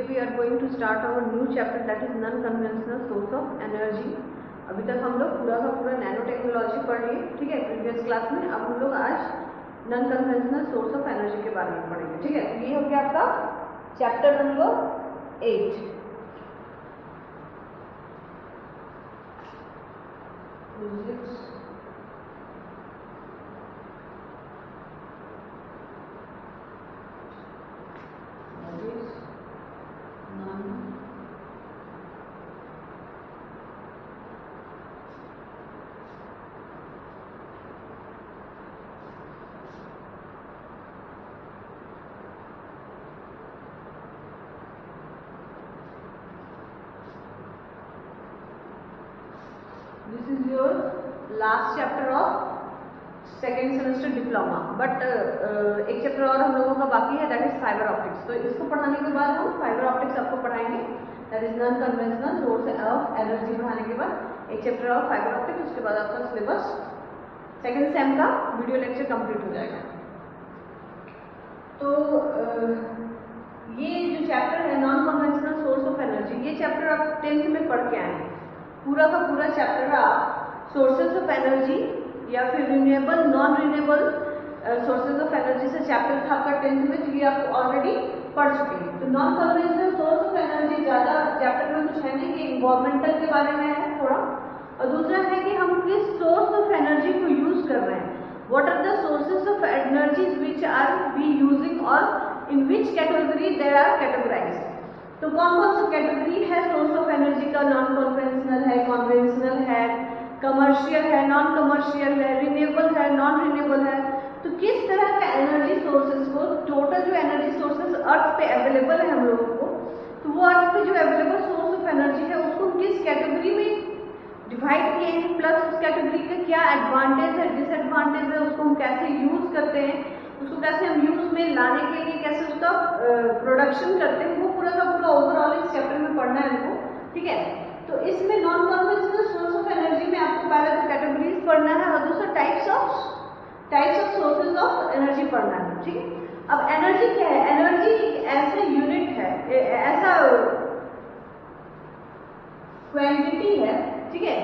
we are going to start our new chapter, that is non-conventional source of energy. अभी तक हम लोग पूरा का पूरा नैनो टेक्नोलॉजी पढ़ लिए, ठीक है, प्रीवियस क्लास में। अब हम लोग आज non conventional source of energy के बारे में पढ़ेंगे, ठीक है। तो ये हो गया आपका chapter number 8। This is your last chapter of second semester diploma, but एक चैप्टर और हम लोगों का बाकी है, दैट इज फाइबर ऑप्टिक्स। तो इसको पढ़ाने के बाद हम फाइबर ऑप्टिक्स आपको पढ़ाएंगे, that is non conventional source of energy. पढ़ाने के बाद एक चैप्टर और फाइबर ऑप्टिक्स, उसके बाद आपका सिलेबस सेकेंड सेम का वीडियो लेक्चर कंप्लीट हो जाएगा। तो ये जो चैप्टर है non conventional source of energy, ये चैप्टर आप 10th में पढ़ के आए हैं। पूरा का पूरा चैप्टर आप सोर्सेज ऑफ एनर्जी या फिर renewable non renewable sources of energy से चैप्टर था आपका 10th में, तो ये आप ऑलरेडी पढ़ चुके हैं। तो non conventional source of energy ज़्यादा चैप्टर में कुछ है नहीं, कि इन्वायरमेंटल के बारे में है थोड़ा, और दूसरा है कि हम किस सोर्स ऑफ एनर्जी को यूज कर रहे हैं, what are the sources of energies which are we using और in which category they are categorized. तो कौन कौन सा कैटेगरी है सोर्स ऑफ एनर्जी का, नॉन कन्वेंशनल है, कन्वेंशनल है, कमर्शियल है, नॉन कमर्शियल है, रिन्यूएबल है, नॉन रिन्यूएबल है। तो किस तरह के एनर्जी सोर्सेज को, टोटल जो एनर्जी सोर्सेज अर्थ पे अवेलेबल है हम लोगों को, तो वो अर्थ पे जो अवेलेबल सोर्स ऑफ एनर्जी है उसको किस कैटेगरी में डिवाइड किए हैं, प्लस उस कैटेगरी का क्या एडवांटेज है, डिसएडवांटेज है, उसको हम कैसे यूज करते हैं, उसको कैसे हम यूज में लाने के लिए कैसे उसका प्रोडक्शन करते हैं, वो पूरा का पूरा ओवरऑल इस चैप्टर में पढ़ना है हमको, ठीक है। तो इसमें non conventional source of energy में आपको पहले तो कैटेगरीज पढ़ना है और दूसरा types of sources of energy पढ़ना है, ठीक है। अब एनर्जी क्या है? एनर्जी एक ऐसा यूनिट है, ऐसा क्वांटिटी है, ठीक है,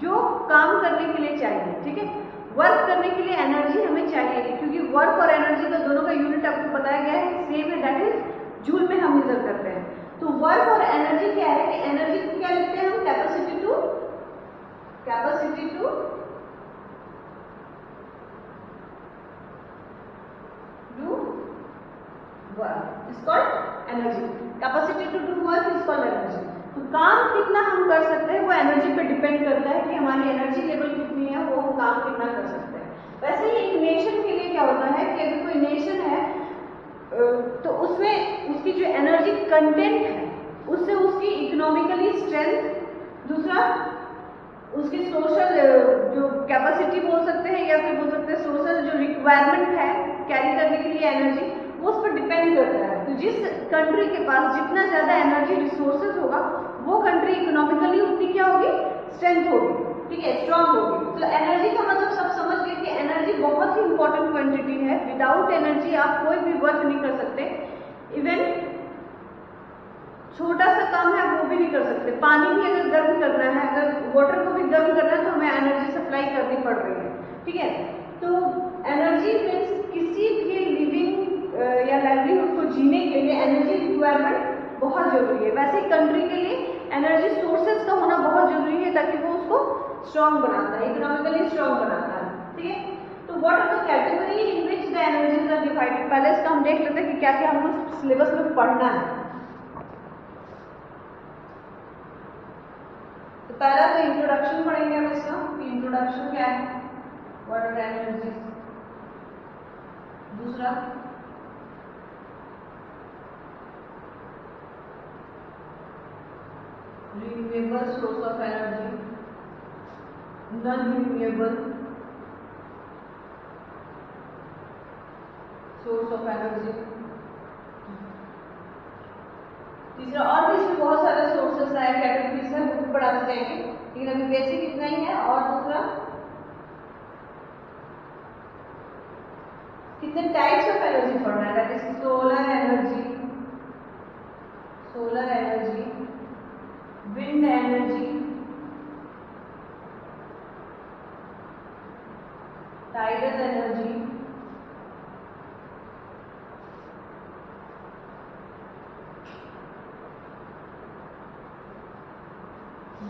जो काम करने के लिए चाहिए, ठीक है। वर्क करने के लिए एनर्जी हमें चाहिए, क्योंकि वर्क और एनर्जी का दोनों का यूनिट आपको बताया गया है, सेम है, दैट इज जूल में हम मेजर करते हैं। तो वर्क और एनर्जी क्या है कि एनर्जी को क्या लिखते हैं हम? Capacity to do work is called energy. Capacity to do work is called energy. तो काम कितना हम कर सकते हैं वो एनर्जी पे डिपेंड करता है कि हमारी एनर्जी लेवल कितनी है, वो हम काम कितना कर सकते हैं। वैसे ही एक नेशन के लिए क्या होता है कि अगर कोई नेशन है तो उसमें उसकी जो एनर्जी कंटेंट है उससे उसकी इकोनॉमिकली स्ट्रेंथ, दूसरा उसकी सोशल जो कैपेसिटी बोल सकते हैं या फिर बोल सकते हैं सोशल जो रिक्वायरमेंट है कैरी करने के लिए एनर्जी, वो उस पर डिपेंड करता है। तो जिस कंट्री के पास जितना ज्यादा एनर्जी रिसोर्सेज होगा वो कंट्री इकोनॉमिकली उतनी क्या होगी? स्ट्रेंथ होगी, ठीक है, स्ट्रांग होगी। तो एनर्जी का मतलब सब समझ गए कि एनर्जी बहुत ही इंपॉर्टेंट क्वांटिटी है। विदाउट एनर्जी आप कोई भी वर्क नहीं कर सकते, इवन छोटा सा काम है वो भी नहीं कर सकते। पानी भी अगर गर्म करना है, अगर वाटर को भी गर्म करना है तो हमें एनर्जी सप्लाई करनी पड़ रही है, ठीक है। तो एनर्जी मीन्स किसी भी लिविंग या लाइवलीहुड को जीने के लिए एनर्जी रिक्वायरमेंट बहुत जरूरी है। वैसे ही कंट्री के लिए एनर्जी सोर्सेज का होना बहुत जरूरी है, ताकि वो उसको स्ट्रॉन्ग बनाता है, इकोनॉमिकली स्ट्रॉन्ग बनाता है, ठीक है। तो what are the category in which the energies are divided, पहले इसका हम देख लेते हैं कि क्या क्या हमको सिलेबस में पढ़ना है। तो पहला तो इंट्रोडक्शन पढ़ेंगे हम इसका, इंट्रोडक्शन क्या है, व्हाट आर द एनर्जीज। दूसरा renewable source of energy, non renewable source of energy. तीसरा, और भी इसमें बहुत सारे सोर्सेस है, कैटेगरीज है, वो भी पढ़ाते जाएंगे, लेकिन अभी बेसिक इतना ही है। और दूसरा कितने टाइप्स ऑफ एनर्जी पढ़ना है, that is solar energy, solar energy, wind energy, tidal energy,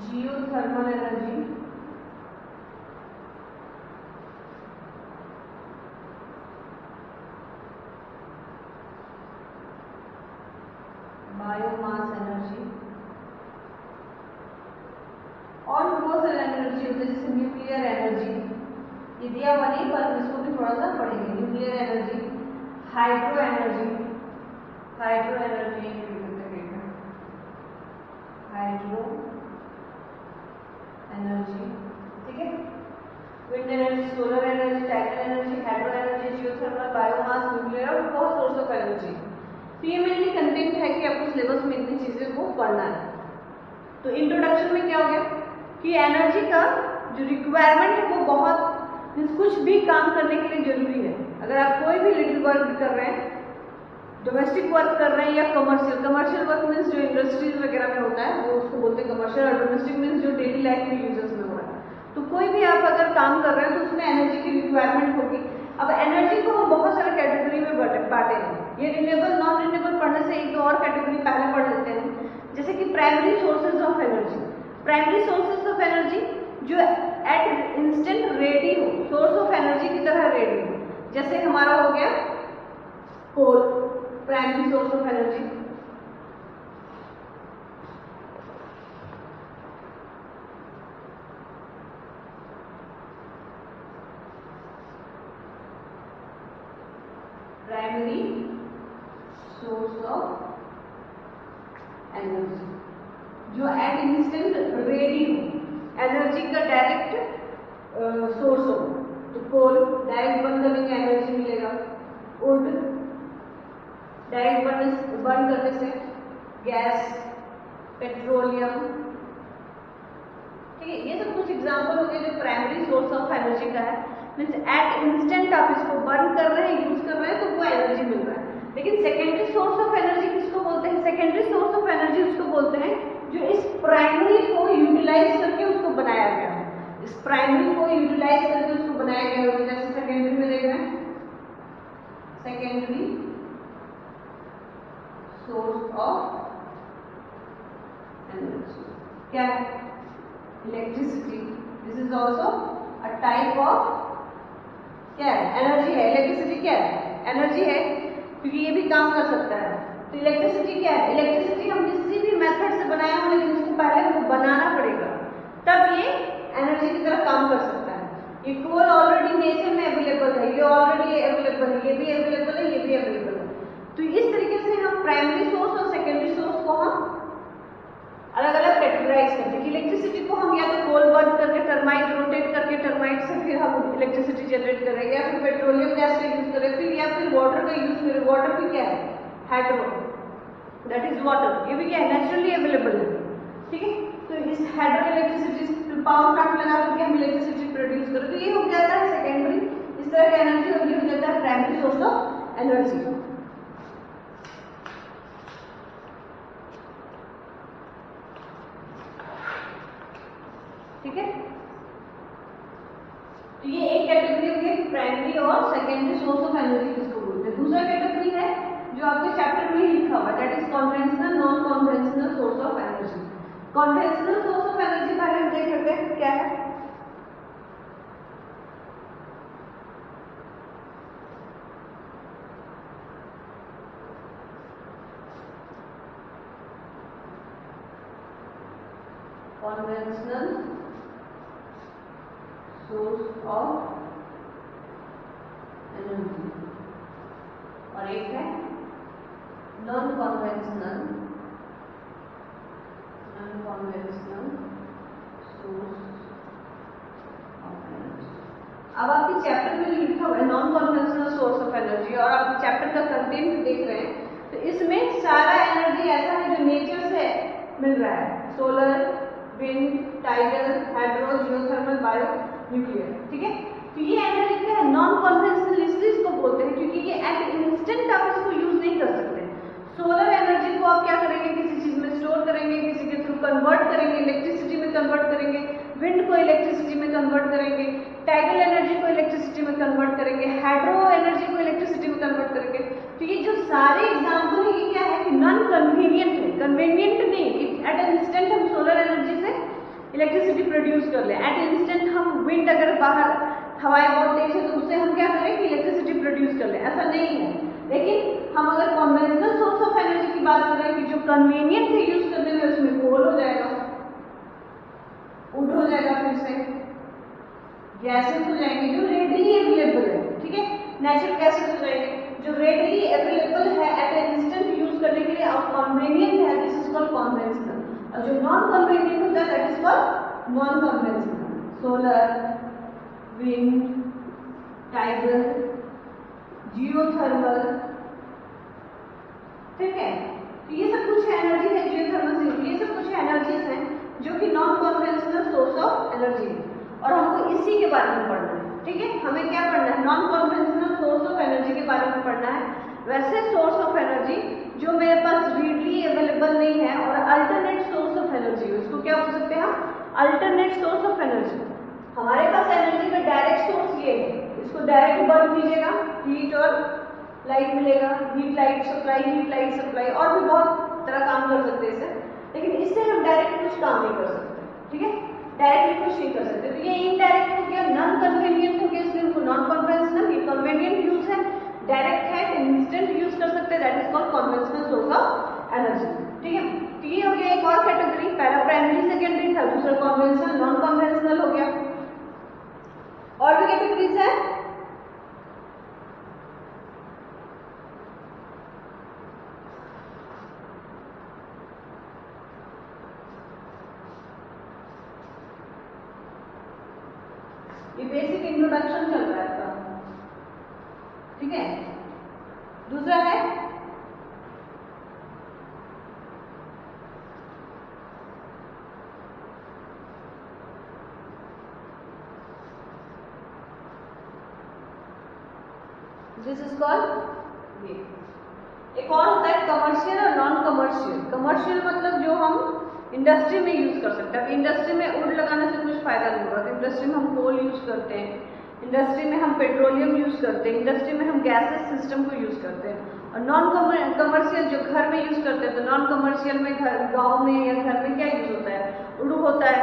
geothermal energy, biomass energy और बहुत सारे एनर्जी होते हैं जैसे न्यूक्लियर एनर्जी। ये दिया हुआ नहीं पर इसको भी थोड़ा सा पढ़ेंगे। Nuclear energy, hydro energy, hydro energy, hydro energy, ठीक है। Wind energy, solar energy, tidal energy, hydro energy, geothermal, biomass, nuclear और बहुत सोर्स ऑफ एनर्जी। तो ये मेनली कंटेंट है कि आपको सिलेबस में इतनी चीजें को पढ़ना है। तो इंट्रोडक्शन में क्या हो गया कि एनर्जी का जो रिक्वायरमेंट है वो बहुत कुछ भी काम करने के लिए जरूरी है। अगर आप कोई भी लिटिल वर्क कर रहे हैं, डोमेस्टिक वर्क कर रहे हैं या कमर्शियल वर्क मीन्स जो इंडस्ट्रीज वगैरह में होता है वो उसको बोलते हैं कमर्शियल, और डोमेस्टिक मीन्स जो डेली लाइफ के यूजेस में हो रहा है। तो कोई भी आप अगर काम कर रहे हैं तो उसमें एनर्जी की रिक्वायरमेंट होगी। अब एनर्जी को हम बहुत सारे कैटेगरी में बांटे हैं। ये रिन्यूएबल नॉन रिन्यूएबल पढ़ने से एक दो और कैटेगरी पहले पढ़ लेते हैं, जैसे कि primary sources of energy. Primary sources of energy जो एट इंस्टेंट रेडी हो, सोर्स ऑफ एनर्जी की तरह रेडी हो, जैसे हमारा हो गया coal, primary source of energy. Primary source of energy जो एट इंस्टेंट रेडी हो, एनर्जी का डायरेक्ट सोर्स हो। तो कोल डायरेक्ट बर्न करने का एनर्जी मिलेगा, वुड डायरेक्ट बर्न करने से, गैस, पेट्रोलियम, ठीक है। ये सब कुछ एग्जांपल हो गए जो प्राइमरी सोर्स ऑफ एनर्जी का है। मीन्स एट इंस्टेंट आप इसको बर्न कर रहे हैं, यूज कर रहे हैं तो वो एनर्जी मिल रहा है। लेकिन सेकेंडरी सोर्स ऑफ एनर्जी किसको बोलते हैं? सेकेंडरी सोर्स ऑफ एनर्जी उसको बोलते हैं जो इस प्राइमरी को यूटिलाइज करके उसको बनाया गया है। इस प्राइमरी को यूटिलाइज करके उसको बनाया गया है। जैसे सेकेंडरी में देख रहे हैं, सेकेंडरी सोर्स ऑफ एनर्जी क्या है? Electricity. This is also a type of क्या है? एनर्जी है। इलेक्ट्रिसिटी क्या है? एनर्जी है, क्योंकि ये भी काम कर सकता है। तो इलेक्ट्रिसिटी क्या है? इलेक्ट्रिसिटी हम किसी भी मेथड से बनाए हो, लेकिन उसको पहले हमको बनाना पड़ेगा, तब ये एनर्जी की तरह काम कर सकता है। ये कोल ऑलरेडी नेचर में अवेलेबल है, ये ऑलरेडी अवेलेबल है, ये भी अवेलेबल है, ये भी अवेलेबल है। तो इस तरीके से हम प्राइमरी सोर्स और सेकेंडरी सोर्स को हम अलग अलग कैटेगराइज करते हैं। इलेक्ट्रिसिटी को हम या तो कोल बर्न करके टर्माइट रोटेट करके टर्माइट से फिर हम इलेक्ट्रिसिटी जनरेट करें, या फिर पेट्रोलियम गैस का यूज करें, फिर या फिर वाटर का यूज करें। वाटर भी क्या है? Hydro, that is water. ये भी क्या है? नेचुरली अवेलेबल है, ठीक है। तो इस हाइड्रो इलेक्ट्रिसिटी पावर प्लांट लगा करके हम इलेक्ट्रिसिटी प्रोड्यूस करें, तो ये हो जाता है सेकेंडरी इस तरह की एनर्जी, और ये हो जाता है प्राइमरी सोर्स ऑफ एनर्जी। ठीक है, तो ये एक कैटेगरी हो गई प्राइमरी और सेकेंडरी सोर्स ऑफ एनर्जी किसको बोलते हैं। दूसरा कैटेगरी है जो आपके चैप्टर में ही लिखा हुआ है, that is conventional non conventional source of energy. Conventional source of energy पहले हम देख लेते हैं क्या है। कन्वेंशनल सोर्स ऑफ एनर्जी और एक है non conventional source of energy. अब आपके चैप्टर में लिखा हुआ है non conventional source of energy, और आप चैप्टर का कंटेंट देख रहे हैं, तो इसमें सारा एनर्जी ऐसा है जो नेचर से मिल रहा है। Solar, wind, tidal, hydro, geothermal, bio, nuclear, ठीक है। तो ये एनर्जी क्या है? नॉन कन्वेंशनल इसलिए इसको बोलते हैं क्योंकि ये एट इंस्टेंट आप इसको यूज नहीं कर सकते। सोलर एनर्जी को आप क्या करेंगे, किसी चीज में स्टोर करेंगे, किसी के थ्रू कन्वर्ट करेंगे, इलेक्ट्रिसिटी में कन्वर्ट करेंगे, विंड को इलेक्ट्रिसिटी में कन्वर्ट करेंगे, टाइडल एनर्जी को इलेक्ट्रिसिटी में कन्वर्ट करेंगे, हाइड्रो एनर्जी को इलेक्ट्रिसिटी में कन्वर्ट करेंगे। तो ये जो सारे एग्जाम्पल है ये क्या है कि नॉन कन्वीनियंट है, कन्वीनियंट नहीं। एट एन इंस्टेंट हम सोलर एनर्जी से इलेक्ट्रिसिटी प्रोड्यूस कर ले, एट एन इंस्टेंट हम विंड अगर बाहर हवाएं बहुत तेज है तो उससे हम क्या करें कि इलेक्ट्रिसिटी प्रोड्यूस कर ले, ऐसा नहीं है। लेकिन हम अगर कन्वेंशनल सोर्स ऑफ एनर्जी की बात करें कि जो कन्वीनियंट है यूज करने में, उसमें कोल हो जाएगा, वुड हो जाएगा, फिर से गैसेस हो जाएंगे जो रेडली अवेलेबल है, ठीक है, नेचुरल गैसेस हो जाएंगे जो रेडली अवेलेबल है एट एन इंस्टेंट यूज करने के लिए, और कन्वीनियंट है, दिस इज कॉल्ड कन्वेंशनल। और जो नॉन कन्वीनियंट होता है that is called non conventional. Solar, wind, tidal, geothermal, ठीक है, तो ये सब कुछ एनर्जी है, जियोथर्मल, ये सब कुछ एनर्जीज हैं जो कि non conventional source of energy है, और हमको इसी के बारे में पढ़ना है, ठीक है। हमें क्या पढ़ना है, non conventional source of energy के बारे में पढ़ना है। वैसे सोर्स ऑफ एनर्जी जो मेरे पास रीडली अवेलेबल नहीं है और अल्टरनेट सोर्स ऑफ एनर्जी, उसको क्या बोल सकते हैं हम, अल्टरनेट सोर्स ऑफ एनर्जी। हमारे पास एनर्जी का डायरेक्ट सोर्स ये है, इसको डायरेक्ट बर्न कीजिएगा, हीट और लाइट मिलेगा, हीट लाइट सप्लाई, और भी बहुत तरह काम कर सकते हैं इससे, लेकिन इससे हम डायरेक्ट कुछ काम नहीं कर सकते, ठीक है, डायरेक्टली कुछ नहीं कर सकते। तो ये इनडायरेक्ट हो गया, नॉन कन्वीनियंट हो गया, इसलिए उनको नॉन कन्वेंशनल। ये कन्वीनियंट यूज है, डायरेक्ट है, इंस्टेंट यूज कर सकते हैं, that is called conventional source of energy, ठीक है। तो ये हो गया एक और कैटेगरी, पहला प्राइमरी सेकेंडरी था, दूसरा कन्वेंशनल, नॉन कन्वेंशनल हो गया। और भी कैटेगरीज है, ये बेसिक इंट्रोडक्शन चल रहा है इसका, ठीक है। दूसरा है दिस इज कॉल्ड, ये एक और होता है कमर्शियल और नॉन कमर्शियल। कमर्शियल मतलब जो हम इंडस्ट्री में यूज कर सकते हैं। इंडस्ट्री में वुड लगाने से कुछ फायदा नहीं होगा, तो इंडस्ट्री में हम कोल यूज करते हैं, इंडस्ट्री में हम पेट्रोलियम यूज करते हैं, इंडस्ट्री में हम गैसेस सिस्टम को यूज करते हैं। और नॉन कमर्शियल जो घर में यूज करते हैं, तो नॉन कमर्शियल में घर, गाँव में या घर में क्या यूज होता है, वुड होता है,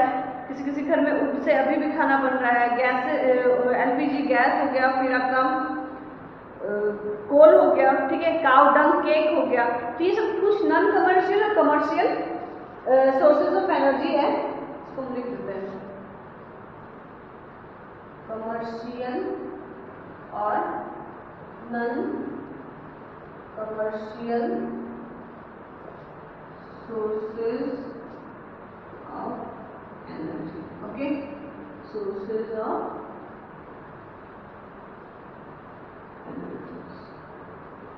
किसी किसी घर में वुड से अभी भी खाना बन रहा है, गैस LPG गैस हो गया, फिर आपका कोल हो गया, ठीक है, काउ डंग केक हो गया। तो ये सब कुछ नॉन कमर्शियल और कमर्शियल सोर्सेज ऑफ एनर्जी है, इसको हम लिख देते हैं, कमर्शियल और non commercial sources of energy, okay, sources of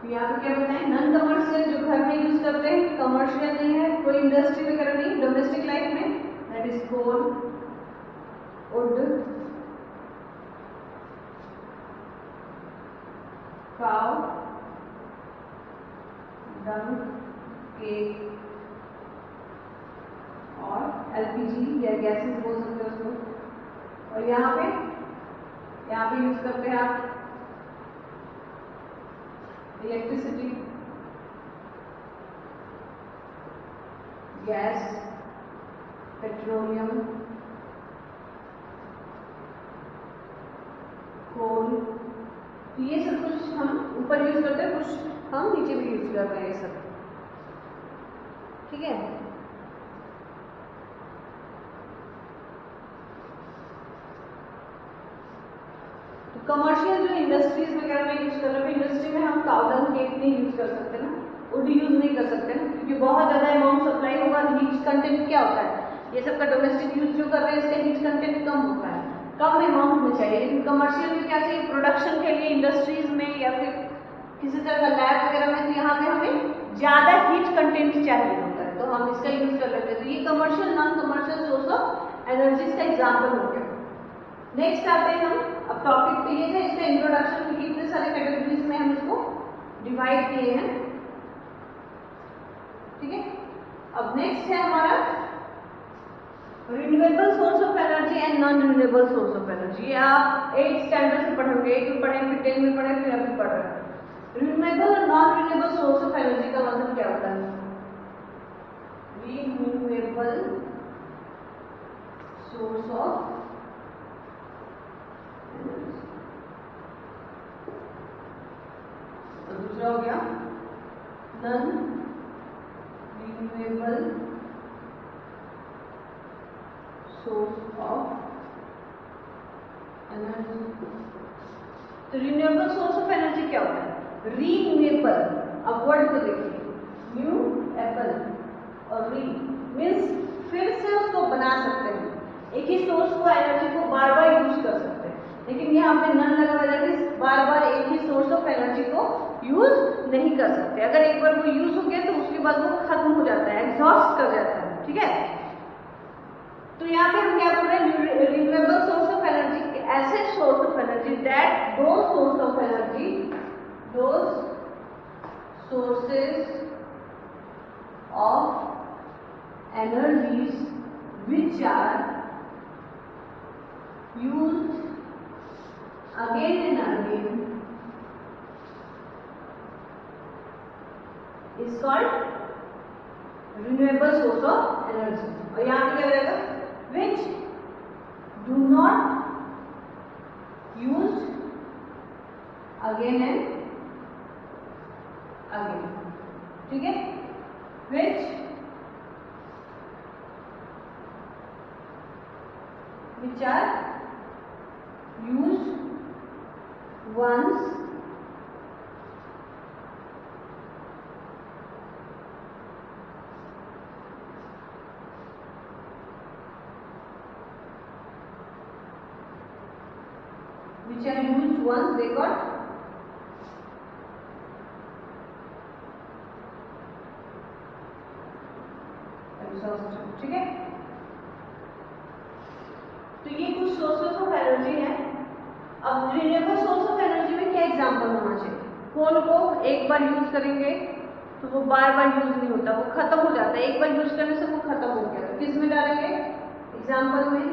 यहाँ पे क्या बताएं, नॉन कमर्शियल जो घर में यूज करते हैं, कमर्शियल नहीं है, कोई इंडस्ट्री वगैरह नहीं, डोमेस्टिक लाइफ में, that is coal, wood, cow dung cake और LPG या गैसेस बोल सकते हो उसको। और यहाँ पे यूज करते हैं आप इलेक्ट्रिसिटी, गैस, पेट्रोलियम, कोल, तो ये सब कुछ हम ऊपर यूज करते हैं, कुछ हम नीचे भी यूज कर रहे हैं, ये सब, ठीक है। कमर्शियल जो इंडस्ट्रीज वगैरह में यूज कर रहे हैं, इंडस्ट्री में हम काउ डंग केक नहीं यूज कर सकते ना, वुड यूज नहीं कर सकते ना, क्योंकि बहुत ज्यादा अमाउंट सप्लाई होगा। हीट कंटेंट क्या होता है, ये सब का डोमेस्टिक यूज जो कर रहे हैं इसका हीट कंटेंट कम होता है, कम अमाउंट में चाहिए। लेकिन कमर्शियल में क्या चाहिए, प्रोडक्शन के लिए इंडस्ट्रीज में या फिर किसी तरह का लैब वगैरह में, तो यहाँ पे हमें ज्यादा हीट कंटेंट चाहिए होता है, तो हम इसका यूज कर लेते हैं। तो ये commercial non commercial source of energy का एग्जाम्पल हो गया। नेक्स्ट आते हैं हम, अब टॉपिक पे ये था, इसका इंट्रोडक्शन, क्योंकि इतने सारे कैटेगरीज में हम इसको डिवाइड किए हैं। ठीक है। अब नेक्स्ट है हमारा renewable source of energy and non renewable source of energy. ये आप 8th स्टैंडर्ड से पढ़ोगे, 8 में पढ़े, फिर 10 में पढ़े, फिर अभी पढ़ रहे हैं। रिन्यूएबल और non renewable source of energy का मतलब क्या होता है? रिन्यूएबल सोर्स ऑफ एनर्जी, और दूसरा हो गया non renewable source of energy. तो रिन्यूएबल सोर्स ऑफ एनर्जी क्या होता है? रीन्यूएबल, अब वर्ड को देखिए, न्यू एबल और री मीन्स फिर से उसको बना सकते हैं, एक ही सोर्स को, एनर्जी को बार बार यूज कर सकते हैं। लेकिन यहाँ पे नन लगा हुआ है कि बार बार एक ही सोर्स ऑफ एनर्जी को यूज नहीं कर सकते। अगर एक बार वो यूज हो गया तो उसके बाद वो खत्म हो जाता है, एग्जॉस्ट कर जाता है, ठीक है। तो यहाँ पे हम क्या बोल रहे हैं? रिन्यूएबल सोर्स ऑफ एनर्जी, ऐसे सोर्स ऑफ एनर्जी दैट दो source of energy, those sources of energies which are used again and again is called renewable source of energy। और यहाँ पे क्या रहेगा? which do not used again and again, ठीक है। which are used once they got ठीक है। तो ये कुछ सोर्सेस ऑफ एनर्जी है। अब रिन्यूएबल सोर्स ऑफ एनर्जी में क्या एग्जांपल होना चाहिए? कोल को एक बार यूज करेंगे तो वो बार बार यूज नहीं होता, वो खत्म हो जाता है, एक बार यूज करने से वो खत्म हो गया। तो किस में डालेंगे एग्जांपल में?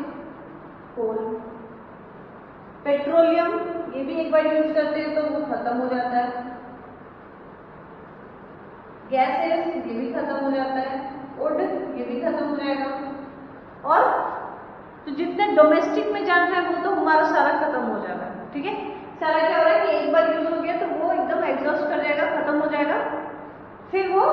कोल। पेट्रोलियम, ये भी एक बार यूज करते हैं तो वो खत्म हो जाता है। गैसेस, ये भी खत्म हो जाता है। वुड, ये भी खत्म हो जाएगा। और तो जितने डोमेस्टिक में जाना है वो तो हमारा सारा खत्म हो जाएगा, ठीक है। सारा क्या हो रहा है कि एक बार यूज हो गया तो वो एकदम एग्जॉस्ट कर जाएगा, खत्म हो जाएगा। फिर वो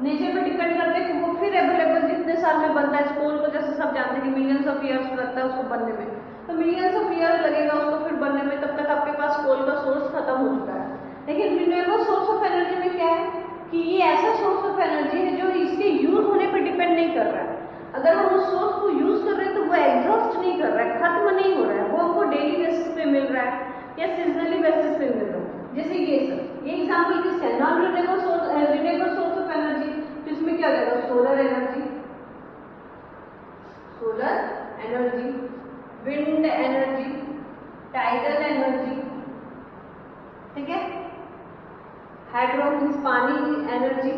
नेचर पे डिपेंड करते हैं कि वो फिर अवेलेबल जितने साल में बनता है। कोल को जैसे सब जानते हैं कि मिलियंस ऑफ ईयर्स लगता है उसको बनने में, तो मिलियंस ऑफ ईयर लगेगा उसको फिर बनने में, तब तक आपके पास कोल का सोर्स खत्म हो चुका है। लेकिन रिन्यूएबल सोर्स ऑफ एनर्जी में क्या है कि ये ऐसा सोर्स ऑफ एनर्जी है जो इसके यूज होने पर डिपेंड नहीं कर रहा है। अगर हम उस सोर्स को यूज कर रहे हैं तो वो एग्जॉस्ट नहीं कर रहा है, खत्म नहीं हो रहा है, वो हमको डेली बेसिस पे मिल रहा है या सीजनली बेसिस पे मिल रहा है। जैसे ये सब, ये एग्जांपल किसका है? Non renewable source, renewable source of energy. तो इसमें क्या हो जाएगा? Solar energy, solar energy, wind energy, tidal energy, ठीक है। हाइड्रो मीन्स पानी की एनर्जी,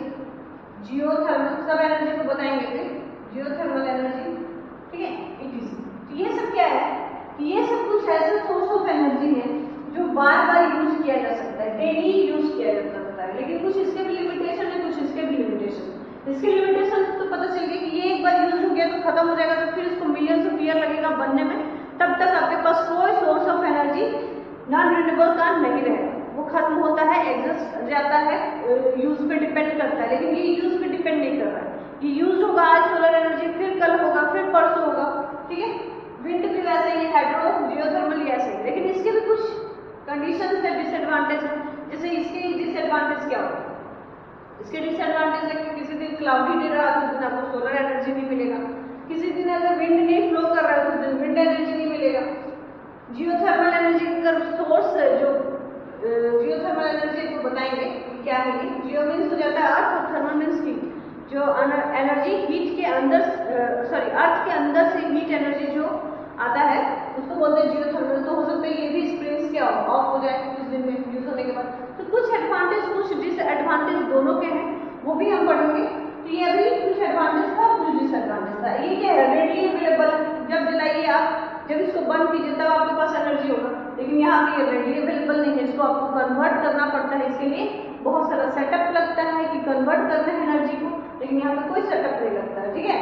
जियोथर्मल, सब एनर्जी को बताएंगे फिर, जियोथर्मल एनर्जी, ठीक है। तो ये सब क्या है कि ये सब कुछ ऐसे सोर्स ऑफ एनर्जी है जो बार बार यूज किया जा सकता है, डेली यूज किया जा सकता है। लेकिन कुछ इसके भी लिमिटेशन है, कुछ इसके भी लिमिटेशन। इसके लिमिटेशन तो पता चल गया कि ये एक बार यूज हो गया तो खत्म हो जाएगा, तो फिर इसको मिलियंस ऑफ ईयर लगेगा बनने में, तब तक आपके पास कोई source of energy non renewable का नहीं रहेगा, वो खत्म होता है, एग्जिस्ट जाता है, यूज पे डिपेंड करता है। लेकिन ये यूज पे डिपेंड नहीं कर रहा है, ये यूज होगा आज सोलर एनर्जी, फिर कल होगा, फिर परसों होगा, ठीक है। विंड भी वैसे ही, हाइड्रो, जियोथर्मल ऐसे ही। लेकिन इसके भी कुछ कंडीशंस है, डिसएडवांटेज है। जैसे इसके डिसएडवांटेज क्या होगा? इसके डिसएडवांटेज है कि किसी दिन क्लाउडी डे रहा तो उस दिन आपको सोलर एनर्जी नहीं मिलेगा, किसी दिन अगर विंड नहीं फ्लो कर रहा है तो उस दिन विंड एनर्जी नहीं मिलेगा। जियोथर्मल एनर्जी का सोर्स जो जियोथर्मल एनर्जी को बताएंगे क्या है। जियो मीन्स हो जाता है अर्थ और थर्मल मीन्स हीट। जो एनर्जी हीट के अंदर, सॉरी अर्थ के अंदर से हीट एनर्जी जो आता है उसको बोलते हैं जियोथर्मल। तो हो सकता है ये भी स्प्रिंग्स क्या ऑफ हो जाए कुछ दिन में यूज होने के बाद। तो कुछ एडवांटेज कुछ डिसएडवांटेज दोनों के हैं, वो भी हम पढ़ेंगे। तो ये अभी कुछ एडवांटेज था, कुछ डिसएडवांटेज था। ये क्या है, रेडली अवेलेबल, जब जलाइए आप, जब इसको बंद कीजिए तब आपके पास एनर्जी होगा। लेकिन यहाँ पे रेडली अवेलेबल नहीं है, इसको आपको कन्वर्ट करना पड़ता है। इसके लिए बहुत सारा सेटअप लगता है कि कन्वर्ट करना है एनर्जी को, लेकिन यहाँ पे कोई सेटअप नहीं लगता है, ठीक है।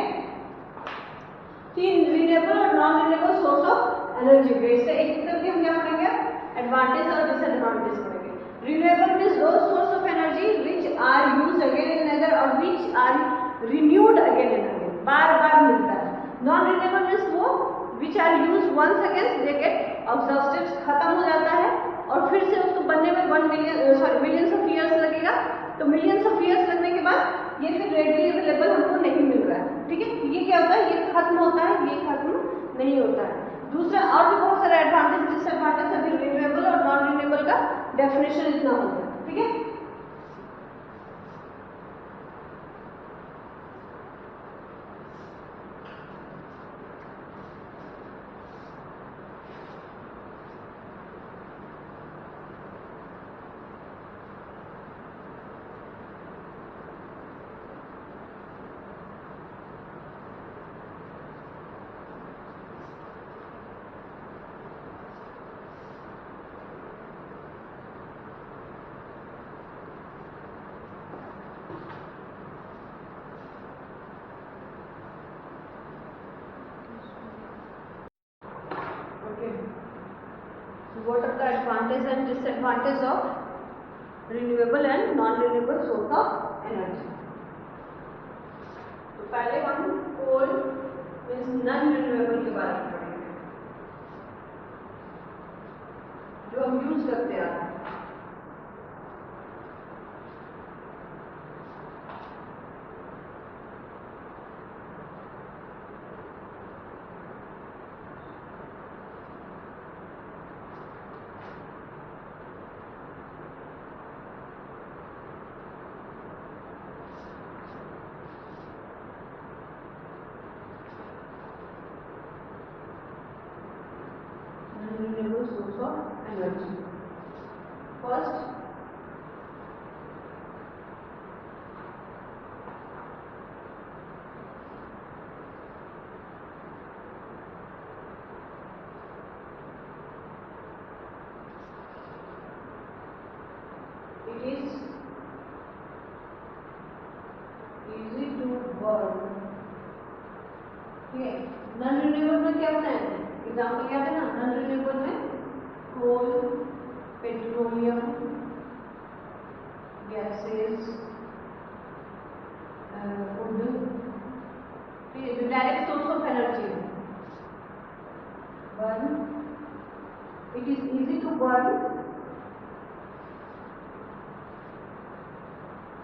तीन रिन्यूएबल और non renewable source of energy based है। एक करके हम क्या पढ़ेंगे, एडवांटेज और डिसएडवांटेज पढ़ेंगे। Renewable means those source of energy which are used again and again और which are renewed again and again, बार बार मिलता है। नॉन रिन्यूएबल मींस वो which are used once again they get exhausted, खत्म हो जाता है और फिर से उसको बनने में मिलियंस ऑफ ईयर्स लगेगा। तो मिलियंस ऑफ ईयर्स लगने के बाद ये फिर रेडली अवेलेबल हमको नहीं मिल रहा है, ठीक है। ये क्या होता है, ये खत्म होता है, ये खत्म नहीं होता है। दूसरा और भी बहुत सारे एडवांटेज डिसएडवांटेज है रिन्यूएबल और नॉन रिन्यूएबल का डेफिनेशन इतना होता है, ठीक है। What are the advantages and disadvantages of renewable and non-renewable source of energy? तो पहले हम कोल मीन्स नॉन रिन्यूएबल के बारे में पढ़ेंगे, जो हम यूज करते आ रहे हैं। Renewable source of energy. First, it is easy to burn. ठीक है, नॉन रिन्यूएबल में क्या होता है, एग्जाम्पल क्या है ना, नॉन रिन्यूएबल में कोल, पेट्रोलियम, गैसेस, वुड, जो डायरेक्ट सोर्स ऑफ एनर्जी है, burn, it is easy to burn,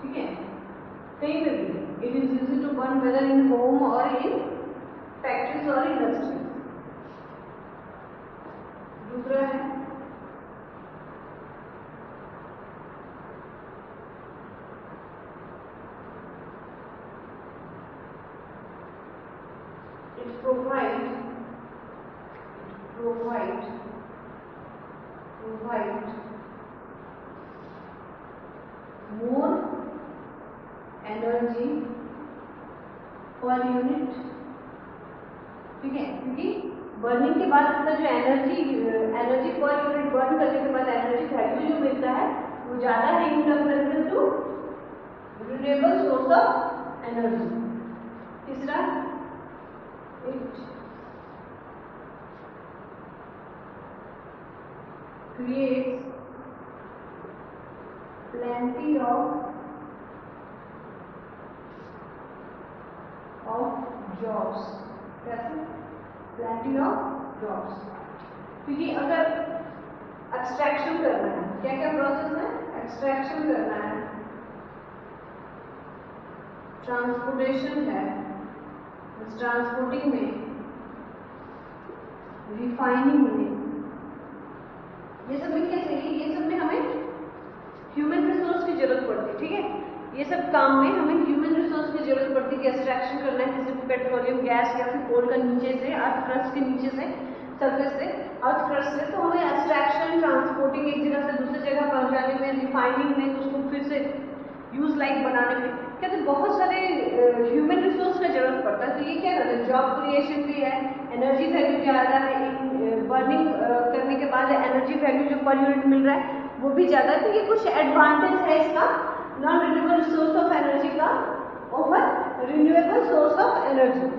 ठीक है, कहीं पे भी it is easy to burn whether in home और इन फैक्ट्रीज और इंडस्ट्री। दूसरा है it provide more energy per unit, ठीक है, क्योंकि बर्निंग के बाद इसका जो एनर्जी पर यूनिट बर्न करने के बाद एनर्जी वैल्यू जो मिलता है वो ज़्यादा है in comparison to renewable source of energy. तीसरा, it creates plenty of jobs, कैसे plenty of jobs, क्योंकि अगर एक्सट्रैक्शन करना है, क्या क्या प्रोसेस है, एक्सट्रैक्शन करना है, ट्रांसपोर्टेशन है, ट्रांसपोर्टिंग में, रिफाइनिंग में, ये सब में क्या चाहिए, ये सब में हमें ह्यूमन रिसोर्स की जरूरत पड़ती है, ठीक है। ये सब काम में हमें ह्यूमन रिसोर्स की जरूरत पड़ती है कि एक्सट्रैक्शन करना है किसी पेट्रोलियम गैस या फिर कोल का नीचे से, अर्थ क्रस्ट के नीचे से, सरफेस से, अर्थ क्रस्ट से, तो हमें एक्सट्रैक्शन, ट्रांसपोर्टिंग एक जगह से दूसरी जगह पहुंचाने में, रिफाइनिंग में, उसको फिर से यूज लाइक बनाने में कहते हैं बहुत सारे ह्यूमन रिसोर्स का जरूरत पड़ता है, तो ये क्या करता है, जॉब क्रिएशन भी है, एनर्जी वैल्यू ज़्यादा है, बर्निंग करने के बाद एनर्जी वैल्यू जो पर यूनिट मिल रहा है वो भी ज़्यादा है। तो ये कुछ एडवांटेज है इसका non renewable source of energy का over renewable source of energy.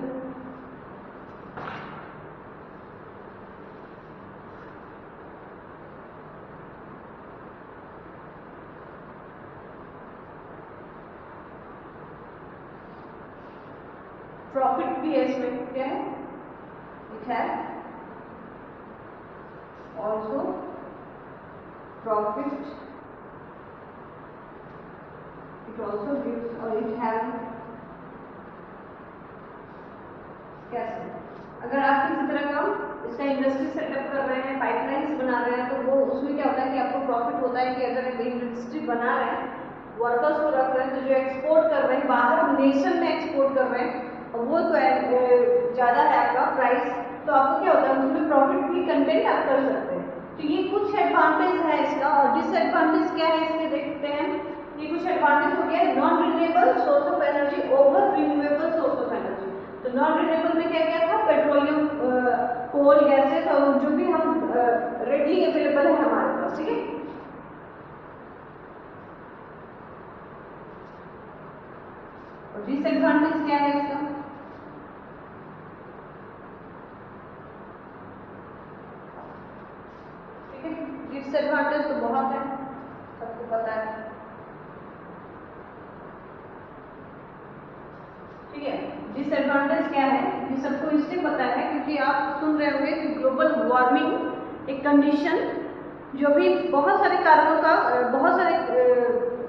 Profit भी है इसमें, क्या है, it has also profit, it also gives और इट हैज कैसे, अगर आप किसी तरह का इसका इंडस्ट्री सेटअप कर रहे हैं, पाइपलाइंस बना रहे हैं, तो वो उसमें क्या होता है कि आपको प्रॉफिट होता है कि अगर इंडस्ट्री बना रहे हैं, वर्कर्स को रख रहे हैं, तो जो एक्सपोर्ट कर रहे हैं बाहर नेशन में एक्सपोर्ट कर रहे हैं, वो तो ज़्यादा है आपका प्राइस, तो आपको क्या होता है उसमें प्रॉफिट भी कंटेंट आप कर सकते हैं। तो ये कुछ एडवांटेज है इसका, और डिसएडवांटेज क्या है इसके देखते हैं। ये कुछ एडवांटेज हो गया non renewable source of energy over renewable source of energy. तो नॉन रिन्यूएबल में क्या क्या था, पेट्रोलियम, कोल, गैसेस और जो भी हम रेडली अवेलेबल है हमारे पास, ठीक है। और डिसएडवांटेज क्या है इसका, डिसएडवांटेज तो बहुत है, सबको पता है, ठीक है। डिसएडवांटेज क्या है ये सबको इसलिए पता है क्योंकि आप सुन रहे होंगे कि ग्लोबल वार्मिंग एक कंडीशन जो भी बहुत सारे कारणों का, बहुत सारे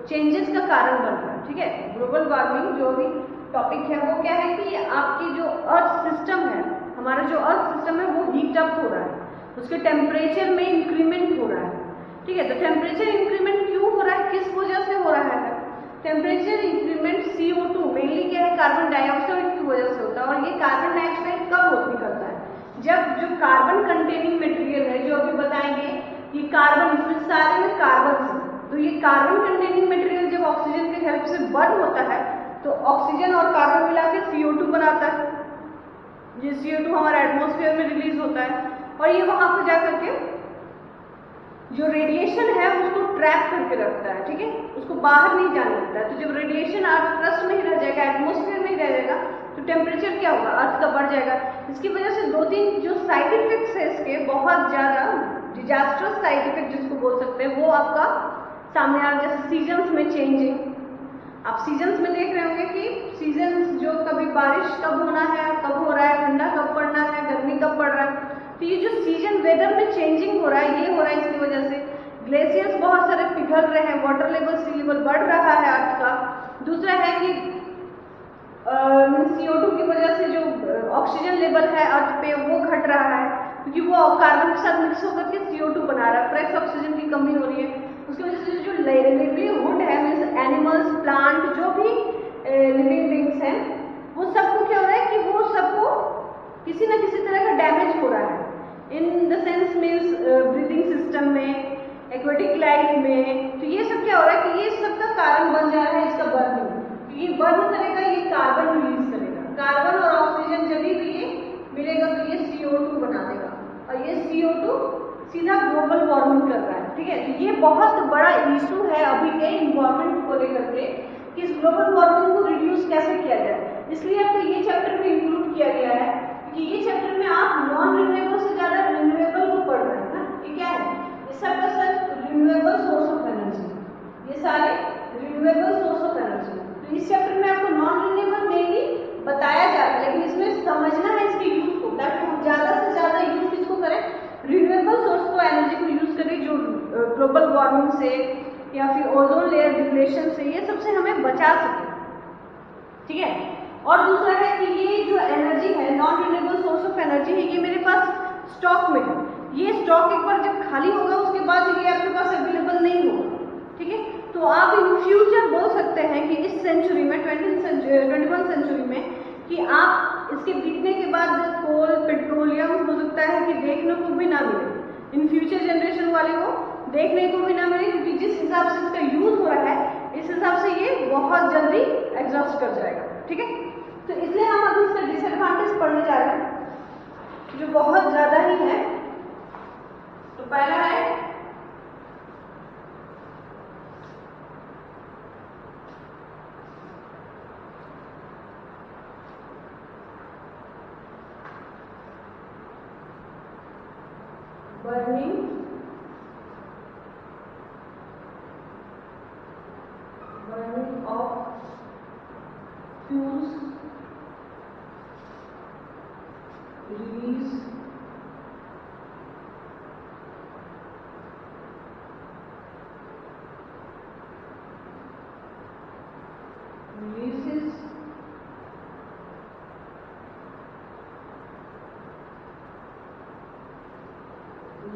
चेंजेस का कारण बन रहा है, ठीक है। ग्लोबल वार्मिंग जो भी टॉपिक है वो क्या है कि आपकी जो अर्थ सिस्टम है, हमारा जो अर्थ सिस्टम है वो हीट अप हो रहा है, उसके टेम्परेचर में इंक्रीमेंट हो रहा है, ठीक है। तो टेम्परेचर इंक्रीमेंट क्यों हो रहा है, किस वजह से हो रहा है, टेम्परेचर इंक्रीमेंट CO2 मेनली क्या है, कार्बन डाइऑक्साइड की वजह से होता है। और ये कार्बन डाइऑक्साइड कब निकलता है, जब जो कार्बन कंटेनिंग मटेरियल है, जो अभी बताएंगे, ये कार्बन, इसमें सारे में कार्बन है, तो ये कार्बन कंटेनिंग मटेरियल जब ऑक्सीजन के हेल्प से बर्न होता है तो ऑक्सीजन और कार्बन मिला के CO2 बनाता है। ये CO2 हमारे एटमॉस्फेयर में रिलीज होता है और ये वहां पर जाकर के जो रेडिएशन है उसको ट्रैप करके रखता है, ठीक है, उसको बाहर नहीं जाने देता है। तो जब रेडिएशन अर्थ क्रस्ट में ही रह जाएगा, एटमॉस्फेयर में ही रह जाएगा, तो टेम्परेचर क्या होगा, अर्थ का बढ़ जाएगा। इसकी वजह से दो तीन जो साइड इफेक्ट्स है इसके, बहुत ज्यादा डिजास्टर्स साइड इफेक्ट जिसको बोल सकते हैं, वो आपका सामने आ, जैसे सीजन्स में चेंजिंग, आप सीजन्स में देख रहे होंगे कि सीजन्स जो कभी बारिश कब होना है, कब हो रहा है, ठंडा कब पड़ना है, गर्मी कब पड़ रहा है, तो ये जो सीजन वेदर में चेंजिंग हो रहा है, ये हो रहा है इसकी वजह से। ग्लेशियर्स बहुत सारे पिघल रहे हैं, वाटर लेवल, सी लेवल बढ़ रहा है अर्थ का। दूसरा है कि CO2 की वजह से जो ऑक्सीजन लेवल है अर्थ पे वो घट रहा है, क्योंकि वो कार्बन के साथ मिक्स होकर के CO2 बना रहा है, फ्रेश ऑक्सीजन की कमी हो रही है। उसकी वजह से जो लिवलीहुड है, मीन्स एनिमल्स, प्लांट, जो भी लिविंग बींग्स हैं, वो सबको क्या हो रहा है कि वो सबको किसी न किसी तरह का डैमेज हो रहा है, in the sense means breathing system में, एक्वेटिक लाइफ में। तो ये सब क्या हो रहा है कि ये सब का कारण बन जा रहा है इसका बर्निंग। तो ये बर्न करेगा, ये कार्बन रिलीज करेगा, कार्बन और ऑक्सीजन जब भी ये मिलेगा तो ये CO2 बना देगा, और ये CO2 सीधा ग्लोबल वार्मिंग कर रहा है, ठीक है। तो ये बहुत बड़ा इशू है अभी के इन्वायरमेंट को लेकर के कि इस ग्लोबल वार्मिंग को रिड्यूस कैसे किया जाए। इसलिए आपको ये चैप्टर में इंक्लूड किया गया है कि ये चैप्टर में आप नॉन रिन्यूएबल से ज्यादा रिन्यूएबल को पढ़ रहे हैं ना। ये क्या है, ये सब रिन्यूएबल सोर्स ऑफ एनर्जी, ये सारे रिन्यूएबल सोर्स ऑफ एनर्जी। तो इस चैप्टर में आपको नॉन रिन्यूएबल मेनली बताया जा रहा है, लेकिन इसमें समझना है इसके यूज को, ताकि हम ज्यादा से ज्यादा यूज किसको करें, रिन्यूएबल सोर्स को, एनर्जी को यूज करें, जो ग्लोबल वार्मिंग से या फिर ओजोन लेयर डिप्लेशन से, ये सबसे हमें बचा सके, ठीक है। और दूसरा है कि ये जो एनर्जी है, non renewable source of energy है, ये मेरे पास स्टॉक में है। ये स्टॉक एक बार जब खाली होगा उसके बाद ये आपके पास अवेलेबल नहीं होगा, ठीक है। तो आप इन फ्यूचर बोल सकते हैं कि इस सेंचुरी में, 21 सेंचुरी में, कि आप इसके बीतने के बाद कोल, पेट्रोलियम हो सकता है कि देखने को भी ना मिले, इन फ्यूचर जनरेशन वाले को देखने को भी ना मिले, क्योंकि जिस हिसाब से इसका यूज हो रहा है इस हिसाब से ये बहुत जल्दी एग्जॉस्ट कर जाएगा, ठीक है। तो इसलिए हम अभी इसका डिसएडवांटेज पढ़ने जा रहे हैं जो बहुत ज्यादा ही है। तो पहला है burning of fuels releases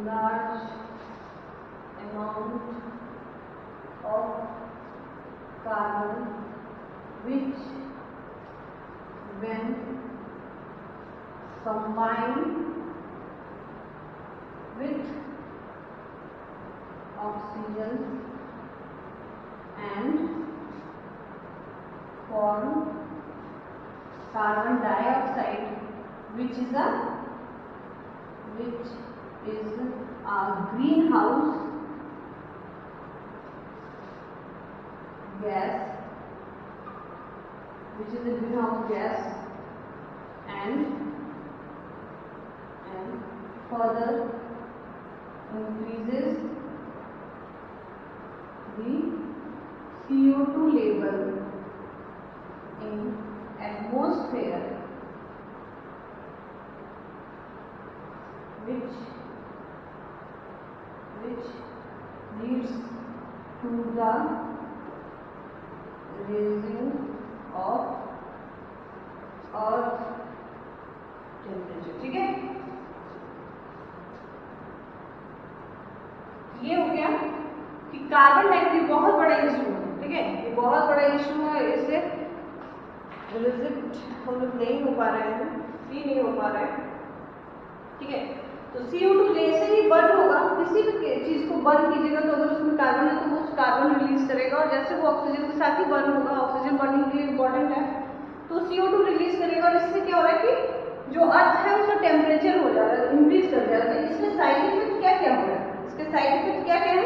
large amount of carbon which when combined with oxygen and form carbon dioxide which is a greenhouse gas, which is a greenhouse gas, and further increases the CO2 level in atmosphere, which leads to the raising of earth temperature, ठीक है। ये हो गया कि carbon dioxide बहुत बड़ा issue है, ठीक है, ये बहुत बड़ा इशू है। इससे रिजिट हम लोग नहीं हो पा रहे हैं, फ्री नहीं हो पा रहे हैं, ठीक है। तो CO2 जैसे ही बर्न होगा, किसी भी चीज को बर्न कीजिएगा तो अगर उसमें कार्बन है तो वो कार्बन रिलीज करेगा, और जैसे वो ऑक्सीजन के साथ ही बर्न होगा, ऑक्सीजन बर्निंग के लिए इंपॉर्टेंट है, तो CO2 रिलीज करेगा। और इससे क्या हो रहा है कि जो अर्थ है उसका टेम्परेचर हो जा रहा है, इंक्रीज कर जा रहा है। तो इसमें साइड इफेक्ट क्या क्या हो रहा है, इसके साइड इफेक्ट क्या क्या है?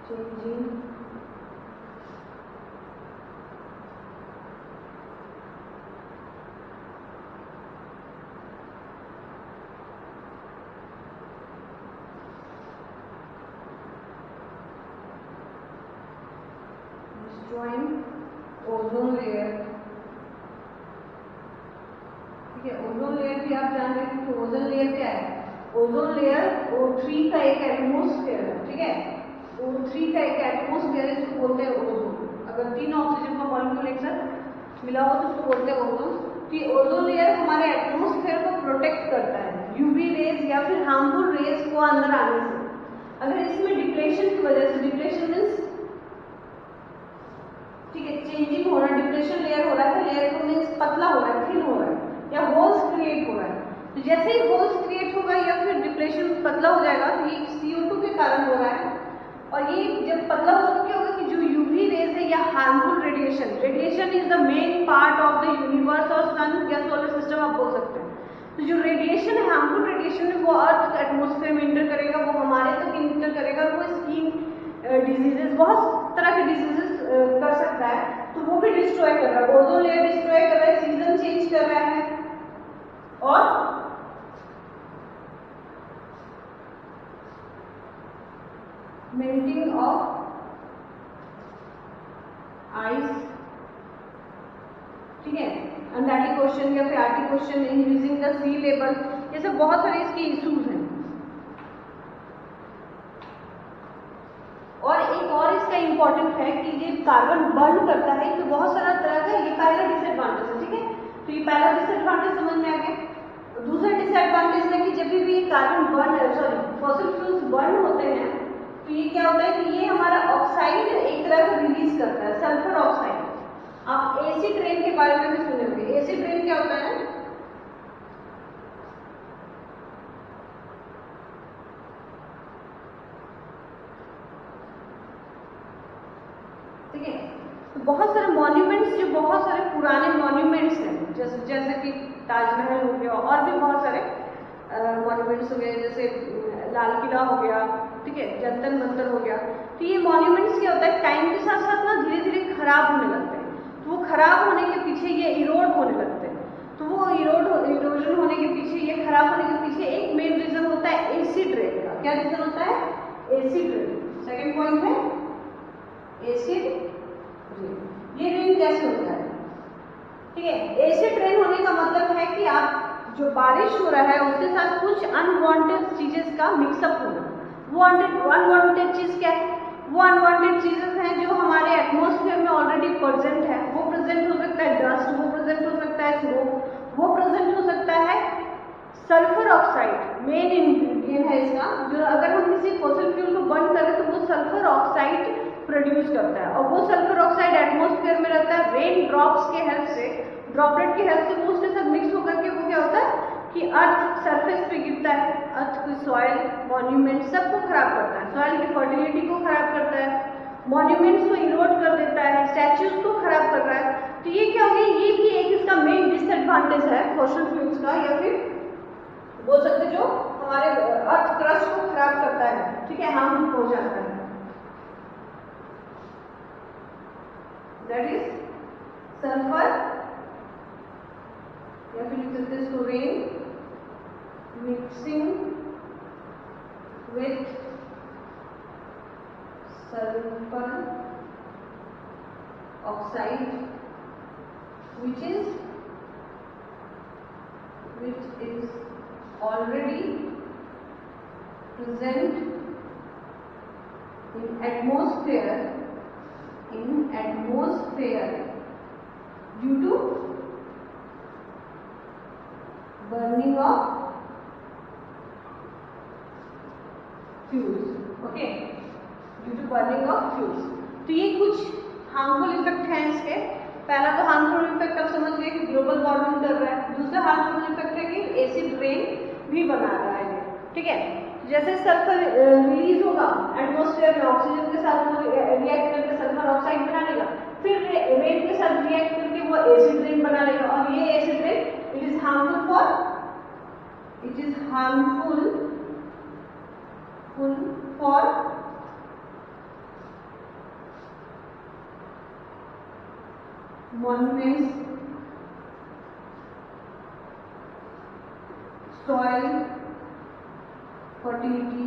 changing destroying ओजोन लेयर, ठीक है। ओजोन लेयर भी आप जान रहे हैं कि ओजोन लेयर क्या है। ओजोन लेयर O3 का एक एटमॉस्फेयर है, ठीक है। O3 का एक एटमॉस्फेयर है जिसको बोलते हैं ओजोन। अगर 3 ऑक्सीजन का मॉलिक्यूल एक साथ मिला हो तो उसको बोलते हैं ओजोन। कि ओजोन लेयर हमारे एटमॉस्फेयर को प्रोटेक्ट करता है यूवी रेज या फिर हार्मफुल रेज को अंदर आने से। अगर इसमें डिप्रेशन की वजह से, डिप्रेशन मीन्स ठीक है चेंजिंग हो रहा है, डिप्रेशन लेयर हो रहा है, लेयर को मीन्स पतला हो रहा है, थिन हो रहा है, या होल्स क्रिएट हो रहा है। तो जैसे ही होल्स क्रिएट होगा या फिर डिप्रेशन पतला हो जाएगा, तो ये CO2 के कारण हो रहा है। और ये जब पतला होगा तो क्या होगा कि जो यूवी रेज है या harmful radiation, radiation is the main part of the universe और सन या सोलर सिस्टम आप बोल सकते हैं। तो जो रेडिएशन है, हार्मफुल रेडिएशन है, वो अर्थ एटमॉस्फेयर में इंटर करेगा, वो हमारे तक इंटर करेगा, और वो स्किन डिजीजेस, बहुत तरह के डिजीजेस कर सकता है। तो वो भी डिस्ट्रॉय कर रहा है, ओजोन लेयर डिस्ट्रॉय कर रहा है, सीजन चेंज कर रहा है, और मेल्टिंग ऑफ आइस, ठीक है, अंटार्कटिक क्वेश्चन या फिर Arctic question, increasing the sea level, ये सब बहुत सारे इसके इश्यूज हैं। और एक और इसका इंपॉर्टेंट है कि ये कार्बन बर्न करता है, तो बहुत सारा तरह का ये पहला डिसएडवांटेज है, ठीक है। तो ये पहला डिसएडवांटेज समझ में आ गया। दूसरा डिसएडवांटेज है कि जब भी ये carbon burn fossil fuels burn होते हैं तो ये क्या होता है कि ये हमारा ऑक्साइड एक तरह का रिलीज करता है, सल्फर ऑक्साइड। आप एसिड रेन के बारे में भी सुने होंगे। एसिड रेन क्या होता है? ठीक है, तो बहुत सारे मॉन्यूमेंट्स, जो बहुत सारे पुराने मॉन्यूमेंट्स हैं, जैसे कि ताजमहल हो गया और भी बहुत सारे मॉन्यूमेंट्स हो गए, जैसे लाल किला हो गया, ठीक है, जंतर मंतर हो गया। तो ये मॉन्यूमेंट्स क्या होता है, टाइम के साथ साथ ना धीरे धीरे खराब होने लगते हैं। तो वो खराब होने के पीछे ये इरोड होने लगते हैं। तो वो इरोजन होने के पीछे, ये खराब होने के पीछे एक मेन रीजन होता है एसिड रेन का। क्या रीजन होता है? Acid rain. सेकेंड पॉइंट है एसिड रेन। ये रेन कैसे होता है? ठीक है, एसिड रेन होने का मतलब है कि आप जो बारिश हो रहा है उसके साथ कुछ अनवांटेड चीजें का मिक्सअप होना। वो अनवांटेड चीज क्या है? वो अनवांटेड चीजें हैं जो हमारे एटमॉस्फेयर में ऑलरेडी प्रेजेंट है। वो प्रेजेंट हो सकता है डस्ट, वो प्रेजेंट हो सकता है स्मोक, वो प्रेजेंट हो सकता है सल्फर ऑक्साइड। मेन इंग्रेडिएंट है इसका, जो अगर हम किसी फॉसिल फ्यूल को बर्न करें तो वो सल्फर ऑक्साइड प्रोड्यूस करता है, और वो सल्फर ऑक्साइड एटमॉस्फेयर में रहता है। रेन ड्रॉप्स के हेल्प से, ड्रॉपलेट की हेल्प से वो उसके साथ मिक्स होकर के वो क्या होता है कि अर्थ सरफेस पे गिरता है। अर्थ की सॉइल, मॉन्यूमेंट सबको खराब करता है। सॉइल की फर्टिलिटी को खराब करता है, मॉन्यूमेंट्स को इरोड कर देता है, स्टैच्यूज को खराब कर रहा है। तो ये क्या हो गया, ये भी एक इसका मेन डिसएडवांटेज है फॉसिल फ्यूल्स का, या फिर बोल सकते जो हमारे अर्थ क्रस्ट को खराब करता है, ठीक है, हार्म पहुंचाता है। दैट इज सल्फर, या फिर लिख सकते हैं इसको rain mixing with sulphur oxide which is already present in atmosphere due to burning of fuels, okay, due to burning of fuels। तो ये कुछ हार्मफुल इफेक्ट हैं इसके। पहला तो हार्मफुल इफेक्ट आप समझ गए कि ग्लोबल वार्मिंग कर रहा है। दूसरा हार्मफुल इफेक्ट है कि एसिड रेन भी बना रहा है, ठीक है। जैसे सल्फर रिलीज होगा एटमॉस्फेयर में, ऑक्सीजन के साथ वो रिएक्ट करके सल्फर ऑक्साइड बना लेगा, फिर रेन के साथ रिएक्ट करके वो एसिड रेन बना लेगा, और ये acid rain it is harmful for monuments, soil, fertility,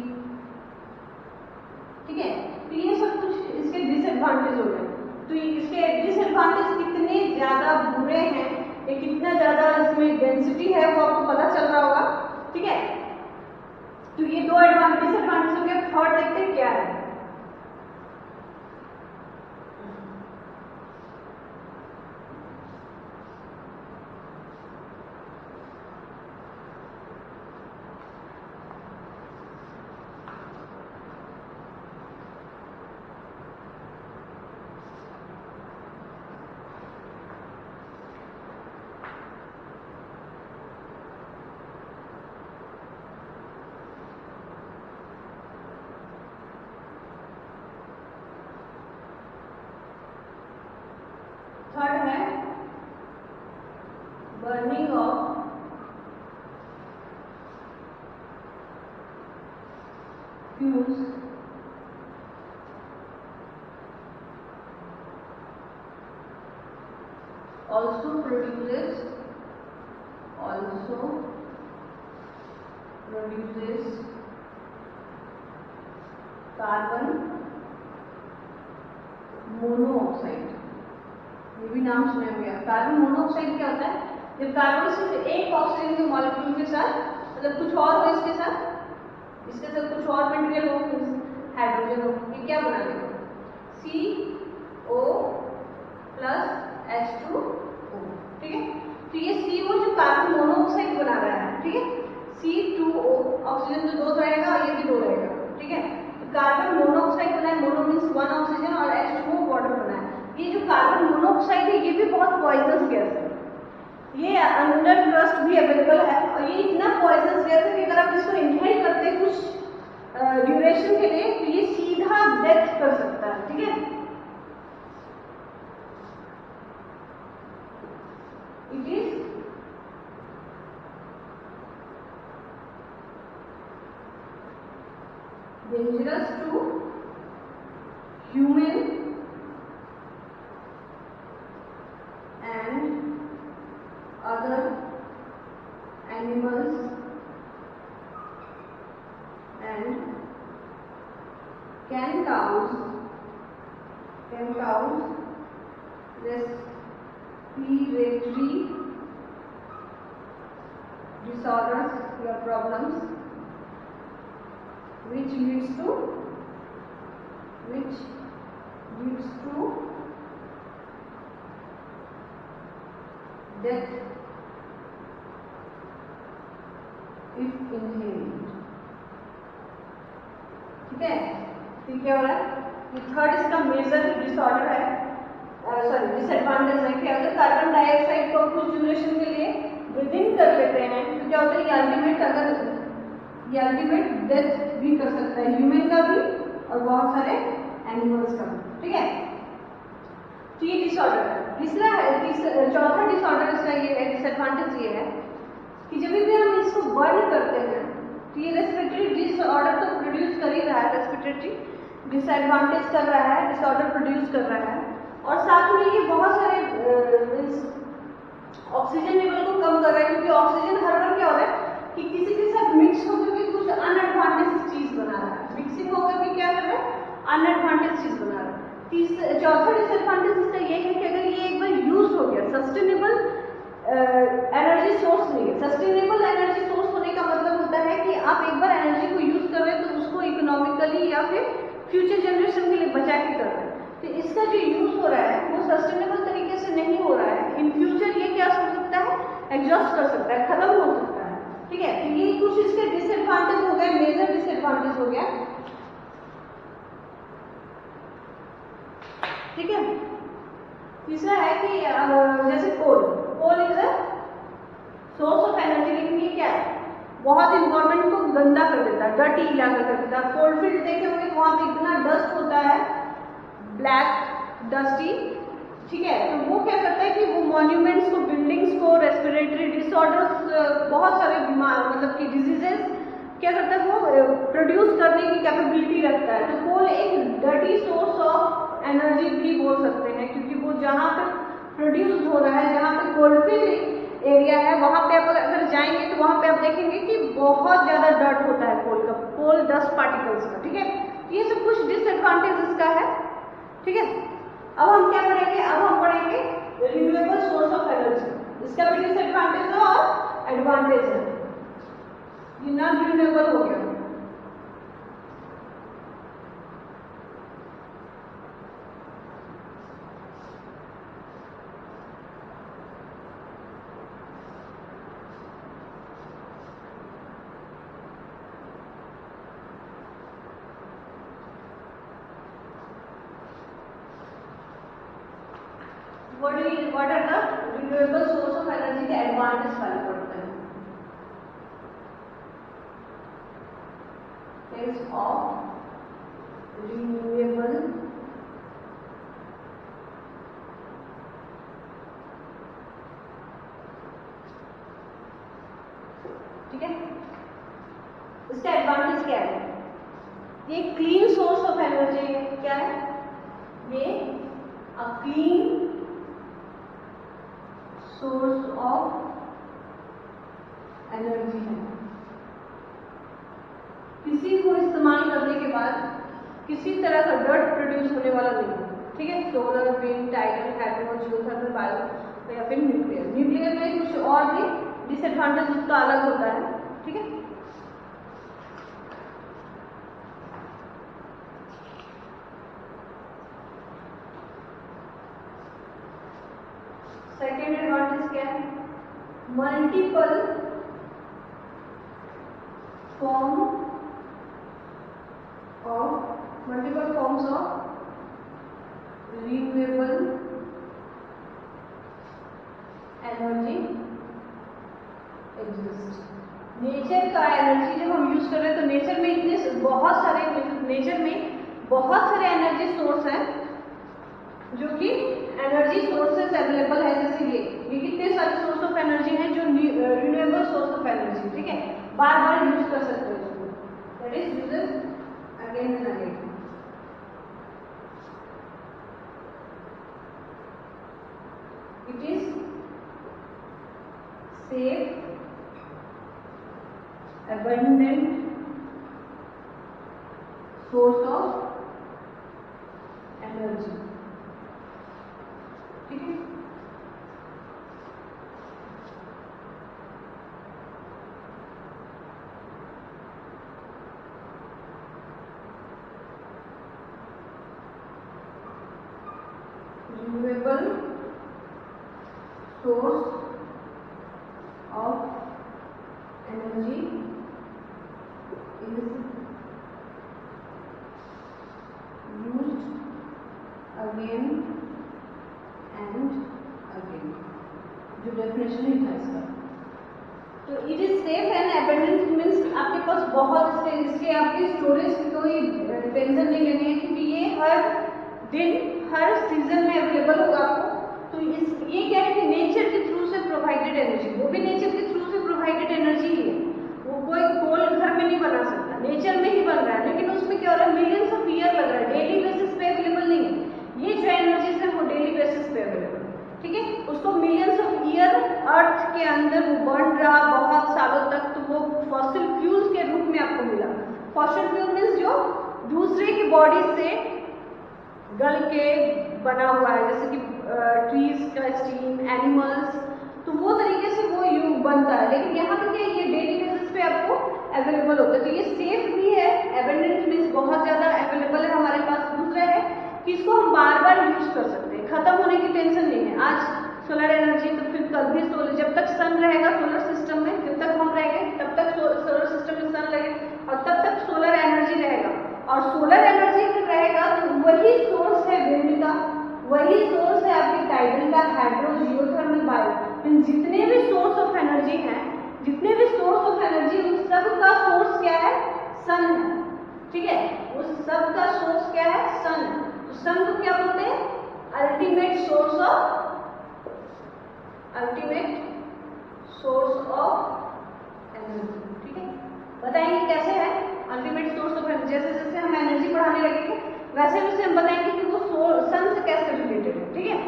ठीक है। तो ये सब कुछ इसके डिसएडवांटेज हो गए। तो इसके डिसएडवांटेज कितने ज्यादा बुरे हैं, ये कितना ज्यादा इसमें डेंसिटी है वो आपको पता चल रहा होगा, ठीक है। तो ये दो डिसएडवांटेज हो गए। थर्ड देखते हैं क्या है। थर्ड है burning of fuels also produces carbon monoxide. ये भी नाम सुने होंगे। कार्बन मोनोऑक्साइड क्या होता है? जब कार्बन सिर्फ एक ऑक्सीजन के मॉलिक्यूल के साथ, मतलब कुछ और हो इसके साथ कुछ और मटेरियल हो, हाइड्रोजन हो, ये क्या बना लेगा? C ये अंडर क्रस्ट भी अवेलेबल है और ये इतना पॉइजनस गैस है कि अगर आप इसको इनहेल करते हैं कुछ ड्यूरेशन के लिए तो ये सीधा डेथ कर सकता है, ठीक है। It is dangerous to human and other animals and can cause respiratory disorders or problems which leads to death if inhaled, ठीक है। फिर क्या हो रहा है, ये थर्ड इसका मेजर डिसऑर्डर है, सॉरी डिसएडवांटेज है कि अगर कार्बन डाइऑक्साइड को कुछ ड्यूरेशन के लिए ब्रीथ इन कर लेते हैं तो क्या होता है, ये अल्टीमेट डेथ भी कर सकता है, ह्यूमन का भी और बहुत सारे एनिमल्स का भी, ठीक है। तो ये डिसऑर्डर है। तीसरा है, चौथा डिसऑर्डर इसका ये है, डिसएडवांटेज ये है कि जब भी हम इसको बर्न करते हैं तो ये रेस्पिरेटरी डिसऑर्डर तो प्रोड्यूस कर ही रहा है, रेस्पिरेटरी डिसएडवांटेज कर रहा है, डिसऑर्डर प्रोड्यूस कर रहा है और साथ में ये बहुत सारे ऑक्सीजन लेवल को कम कर रहा है, क्योंकि ऑक्सीजन हर बार क्या हो रहा है कि किसी के साथ मिक्स होकर के कुछ अनएडवांटेज चीज बना रहा है, मिक्सिंग होकर के क्या कर रहा है, अनएडवांटेज चीज बना रहा है। चौथा डिसएडवांटेज इसका ये है कि अगर ये एक बार यूज हो गया, सस्टेनेबल एनर्जी सोर्स नहीं है। सस्टेनेबल एनर्जी सोर्स होने का मतलब होता है कि आप एक बार एनर्जी को यूज कर रहे हैं तो उसको इकोनॉमिकली या फिर फ्यूचर जनरेशन के लिए बचा के कर रहे हैं। तो इसका जो यूज हो रहा है वो सस्टेनेबल तरीके से नहीं हो रहा है, इन फ्यूचर ये क्या कर सकता है, एग्जॉस्ट कर सकता है, खत्म हो सकता है, ठीक है। तो ये कुछ इसके डिसएडवांटेज हो गए, मेजर डिसएडवांटेज हो गया, ठीक है। तीसरा है कि जैसे coal is a source of energy, लेकिन ये क्या है, बहुत इन्वायरमेंट को गंदा कर देता है, डर्टी इलाका कर देता है। कोल फील्ड देखे होंगे वहां पे इतना डस्ट होता है, ब्लैक डस्टी, ठीक है। तो वो क्या करता है कि वो मॉन्यूमेंट्स को, बिल्डिंग्स को, रेस्पिरेटरी डिसऑर्डर्स, बहुत सारे बीमार मतलब कि डिजीजेस क्या करता है वो प्रोड्यूस करने की कैपेबिलिटी रखता है। तो कोल एक डर्टी सोर्स ऑफ एनर्जी भी बोल सकते हैं, क्योंकि वो जहाँ पे प्रोड्यूस हो रहा है, जहाँ पे कोलफील्ड एरिया है वहाँ पे आप अगर जाएंगे तो वहाँ पे आप देखेंगे कि बहुत ज्यादा डर्ट होता है कोल का, कोल डस्ट पार्टिकल्स का, ठीक है। ये सब कुछ डिसएडवांटेज इसका है, ठीक है। अब हम क्या पढ़ेंगे, अब हम पढ़ेंगे रिन्यूएबल सोर्स ऑफ एनर्जी। इसका भी डिसएडवांटेज है और एडवांटेज है। ये नॉन रिन्यूएबल हो गया, what are the renewable source of energy के एडवांटेज वाले पढ़ते हैं। Is of renewable ठीक है। इसका एडवांटेज क्या है, ये क्लीन सोर्स ऑफ एनर्जी क्या है, ये a clean source of energy है। किसी को इस्तेमाल करने के बाद किसी तरह का डर्ट प्रोड्यूस होने वाला नहीं है, ठीक है। Solar, wind, tidal, hydro, geothermal, bio या फिर न्यूक्लियर। न्यूक्लियर में कुछ और भी डिसएडवांटेज उसका अलग होता है, ठीक है। सेकेंड एडवांटेज क्या है, multiple forms of renewable energy exist. Nature का एनर्जी जब हम यूज कर रहे हैं तो नेचर में इतने बहुत सारे एनर्जी सोर्स हैं जो कि एनर्जी सोर्सेस अवेलेबल है। जैसे ये कितने सारे सोर्स ऑफ एनर्जी हैं जो रिन्यूएबल सोर्स ऑफ एनर्जी, ठीक है, बार बार यूज कर सकते हैं उसको, that is uses again and again. It is safe, abundant source of energy, ठीक है। renewable source of energy is used again and again, जो डेफिनेशन ही था इसका। तो it is safe and abundant means आपके पास बहुत इसके आपकी स्टोरेज की कोई टेंशन नहीं लेनी है, क्योंकि ये हर दिन हर सीजन में अवेलेबल होगा आपको। तो ये क्या है कि नेचर के थ्रू से प्रोवाइडेड एनर्जी, वो भी नेचर के थ्रू से प्रोवाइडेड एनर्जी ही है, वो कोई कोल घर में नहीं बना सकता, नेचर में ही बन रहा है, लेकिन उसमें क्या हो रहा है, मिलियंस ऑफ ईयर लग रहा है, डेली बेसिस पे अवेलेबल नहीं है। ये जो एनर्जीज है वो डेली बेसिस पे अवेलेबल है, ठीक है। उसको मिलियंस ऑफ ईयर अर्थ के अंदर वो बन रहा बहुत सालों तक, तो वो फॉसिल फ्यूल्स के रूप में आपको मिला। फॉसिल फ्यूल मीन्स जो दूसरे की बॉडी से गल के बना हुआ है, जैसे कि ट्रीज का स्टीम, एनिमल्स, तो वो तरीके से वो यू बनता है। लेकिन यहाँ पे क्या, ये डेली बेसिस पे आपको अवेलेबल होगा, तो ये सेफ भी है, एबंडेंट मीन्स बहुत ज्यादा अवेलेबल है हमारे पास। दूसरा है कि इसको हम बार बार यूज कर सकते हैं, खत्म होने की टेंशन नहीं है। आज सोलर एनर्जी, तो फिर कल भी सोलर, जब तक सन रहेगा सोलर सिस्टम में, जब तक हम रहेंगे तब तक सोलर सिस्टम में सन रहेगा, और तब तक सोलर एनर्जी रहेगा। और सोलर एनर्जी रहेगा तो वही सोर्स है विंड का, वही सोर्स है आपके टाइडल का, हाइड्रो, जियोथर्मल, बायो, जितने भी सोर्स ऑफ एनर्जी हैं, जितने भी सोर्स ऑफ एनर्जी, उन सब का सोर्स क्या है, सन है, ठीक है। उस सब का सोर्स क्या है, सन। तो सन को क्या बोलते हैं, अल्टीमेट सोर्स ऑफ एनर्जी, ठीक है। बताएंगे कैसे है अल्टीमेट सोर्स ऑफ एनर्जी, जैसे जैसे हम एनर्जी बढ़ाने लगेंगे वैसे वैसे हम बताएंगे कि वो सन से कैसे रिलेटेड है, ठीक है।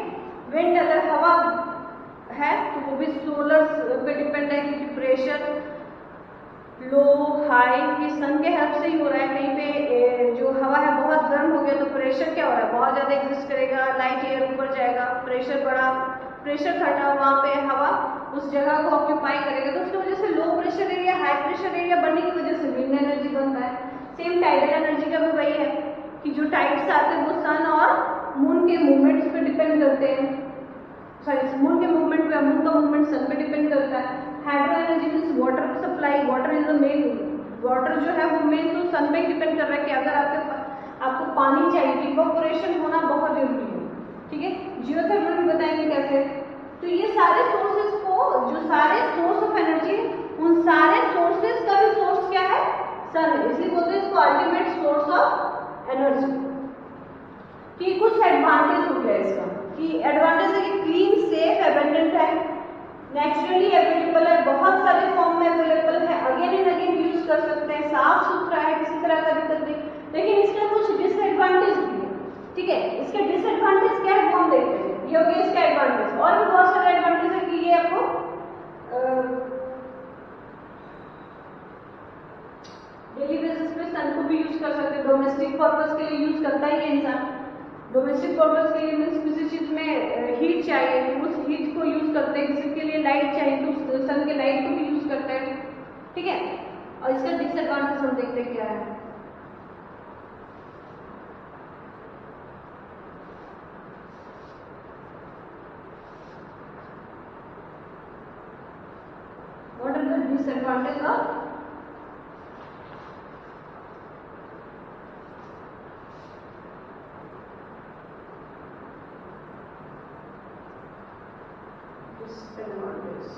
विंड, अगर हवा है तो वो भी सोलर पे डिपेंड है, क्योंकि प्रेशर लो हाई ये सन के हेल्प से ही हो रहा है। कहीं पे जो हवा है बहुत गर्म हो गया तो प्रेशर क्या हो रहा है, बहुत ज्यादा एग्जिस्ट करेगा, लाइट एयर ऊपर जाएगा, प्रेशर बढ़ा, प्रेशर घटा, वहां पे हवा उस जगह को ऑक्यूपाई करेगा, तो उसकी वजह से low pressure area, high pressure area बनने की वजह से विंड एनर्जी बनता है। सेम टाइडल एनर्जी का भी वही है कि जो टाइड्स आते हैं वो सन और मून के मूवमेंट्स पे डिपेंड करते हैं, सॉरी मून के मूवमेंट पे, मून का मूवमेंट सन पे डिपेंड करता है। Hydro energy means water supply, water is the main, water जो है वो मेन तो सन पे डिपेंड कर रहा है कि अगर आपको पानी चाहिए, इवेपोरेशन होना बहुत जरूरी है, ठीक है। जियोथर्मल भी बताएंगे कैसे। तो ये सारे सोर्सेज को, जो सारे सोर्स ऑफ एनर्जी, उन सारे सोर्सेज का भी सोर्स क्या है, सन है, इसलिए बोलते हैं इसको अल्टीमेट सोर्स ऑफ एनर्जी। कि कुछ एडवांटेज हो गया इसका, कि एडवांटेज है कि क्लीन, सेफ, एबंडेंट है, नेचुरली अवेलेबल है, बहुत सारे फॉर्म में अवेलेबल है, अगेन एंड अगेन यूज कर सकते हैं, साफ सुथरा है, किसी तरह का दिक्कत नहीं। लेकिन इसका कुछ डिसएडवांटेज भी है, ठीक है। इसके डिसएडवांटेज क्या है वो हम देखते हैं। ये हो गया इसका एडवांटेज, और भी बहुत सारे एडवांटेज है कि ये आपको डेली बेसिस पे सन को भी यूज कर सकते हैं, डोमेस्टिक पर्पस के लिए यूज करता ही है इंसान। डोमेस्टिक पर्पस के लिए मीन्स किसी चीज में हीट चाहिए तो उस हीट को यूज करते हैं, किसी के लिए लाइट चाहिए तो सन के लाइट को भी यूज करते हैं, ठीक है। और इसका डिसएडवांटेज हम देखते हैं क्या है। What are the disadvantages of disadvantages?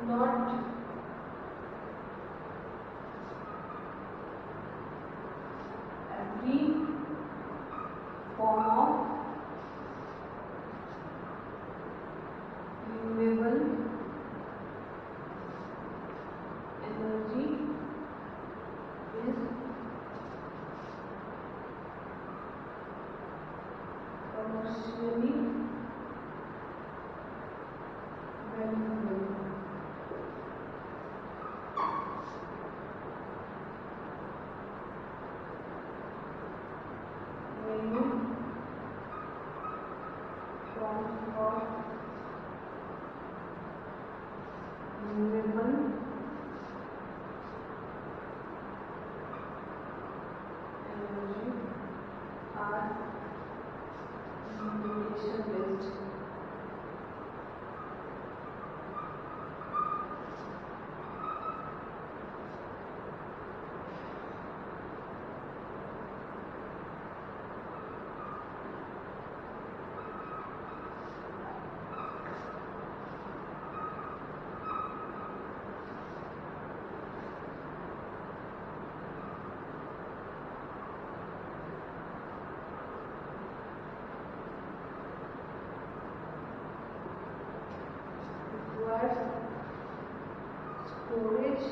not every form of renewable energy is commercially valuable. Many forms of renewable energy are location based. Storage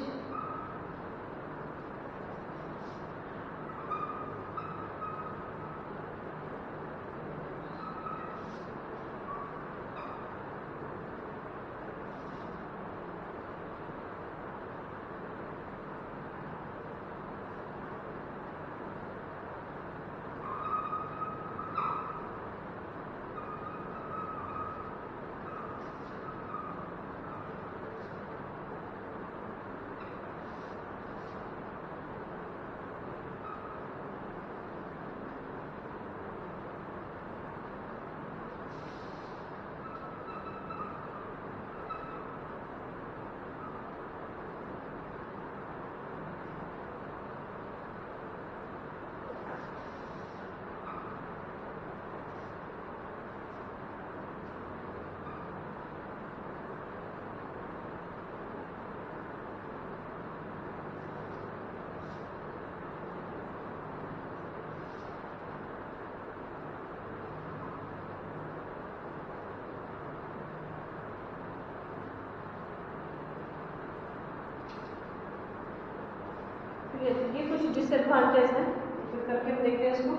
ये कुछ डिसएडवांटेज है, फिर करके हम देखते हैं इसको।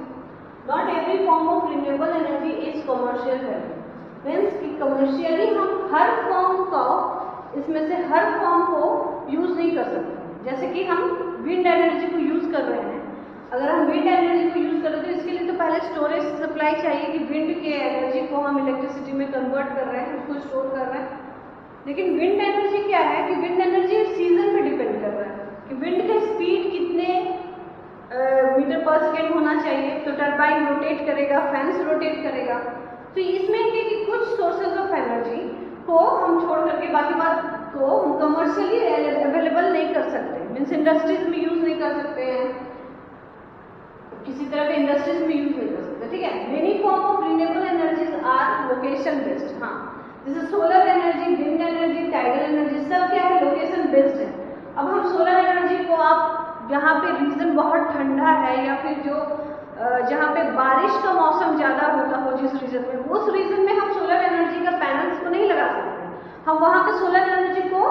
Not every form of renewable energy is commercial value, means कि कमर्शियली हम हर फॉर्म को, इसमें से हर फॉर्म को यूज नहीं कर सकते। जैसे कि हम विंड एनर्जी को यूज कर रहे हैं, अगर हम विंड एनर्जी को यूज कर रहे हैं तो इसके लिए तो पहले स्टोरेज सप्लाई चाहिए कि विंड के एनर्जी को हम इलेक्ट्रिसिटी में कन्वर्ट कर रहे हैं, उसको स्टोर कर रहे हैं। लेकिन विंड एनर्जी क्या है कि विंड एनर्जी सीजन पे डिपेंड कर रहा है कि विंड का स्पीड कितने मीटर पर सेकेंड होना चाहिए, तो टरबाइन रोटेट करेगा, फैंस रोटेट करेगा। तो इसमें क्या कि कुछ सोर्सेज ऑफ एनर्जी को हम छोड़ करके बाकी बात को हम कमर्शियली अवेलेबल नहीं कर सकते, मीन्स इंडस्ट्रीज में यूज नहीं कर सकते हैं, किसी तरह के इंडस्ट्रीज में यूज नहीं कर सकते। ठीक है, many form of renewable energies are location based. हाँ, जैसे solar energy, wind energy, tidal energy, सब क्या है, लोकेशन बेस्ड है। अब हम सोलर एनर्जी को आप जहाँ पे रीजन बहुत ठंडा है या फिर जो जहाँ पे बारिश का मौसम ज्यादा होता हो जिस रीजन में, उस रीजन में हम सोलर एनर्जी का पैनल्स को नहीं लगा सकते, हम वहाँ पे सोलर एनर्जी को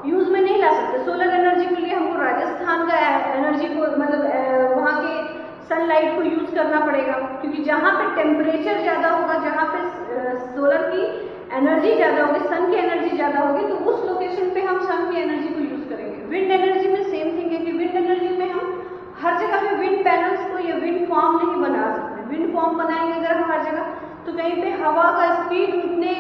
यूज में नहीं ला सकते। सोलर एनर्जी के लिए हमको राजस्थान का एनर्जी को, मतलब वहाँ के सनलाइट को यूज करना पड़ेगा, क्योंकि जहाँ पे टेम्परेचर ज्यादा होगा, जहाँ पे सोलर की एनर्जी ज्यादा होगी, सन की एनर्जी ज्यादा होगी, तो उस लोकेशन पे हम सन की एनर्जी को यूज करेंगे। विंड एनर्जी में सेम थिंग है कि विंड एनर्जी में हम हर जगह पे विंड पैनल्स को या विंड फॉर्म नहीं बना सकते। विंड फॉर्म बनाएंगे अगर हम हर जगह, तो कहीं पे हवा का स्पीड उतने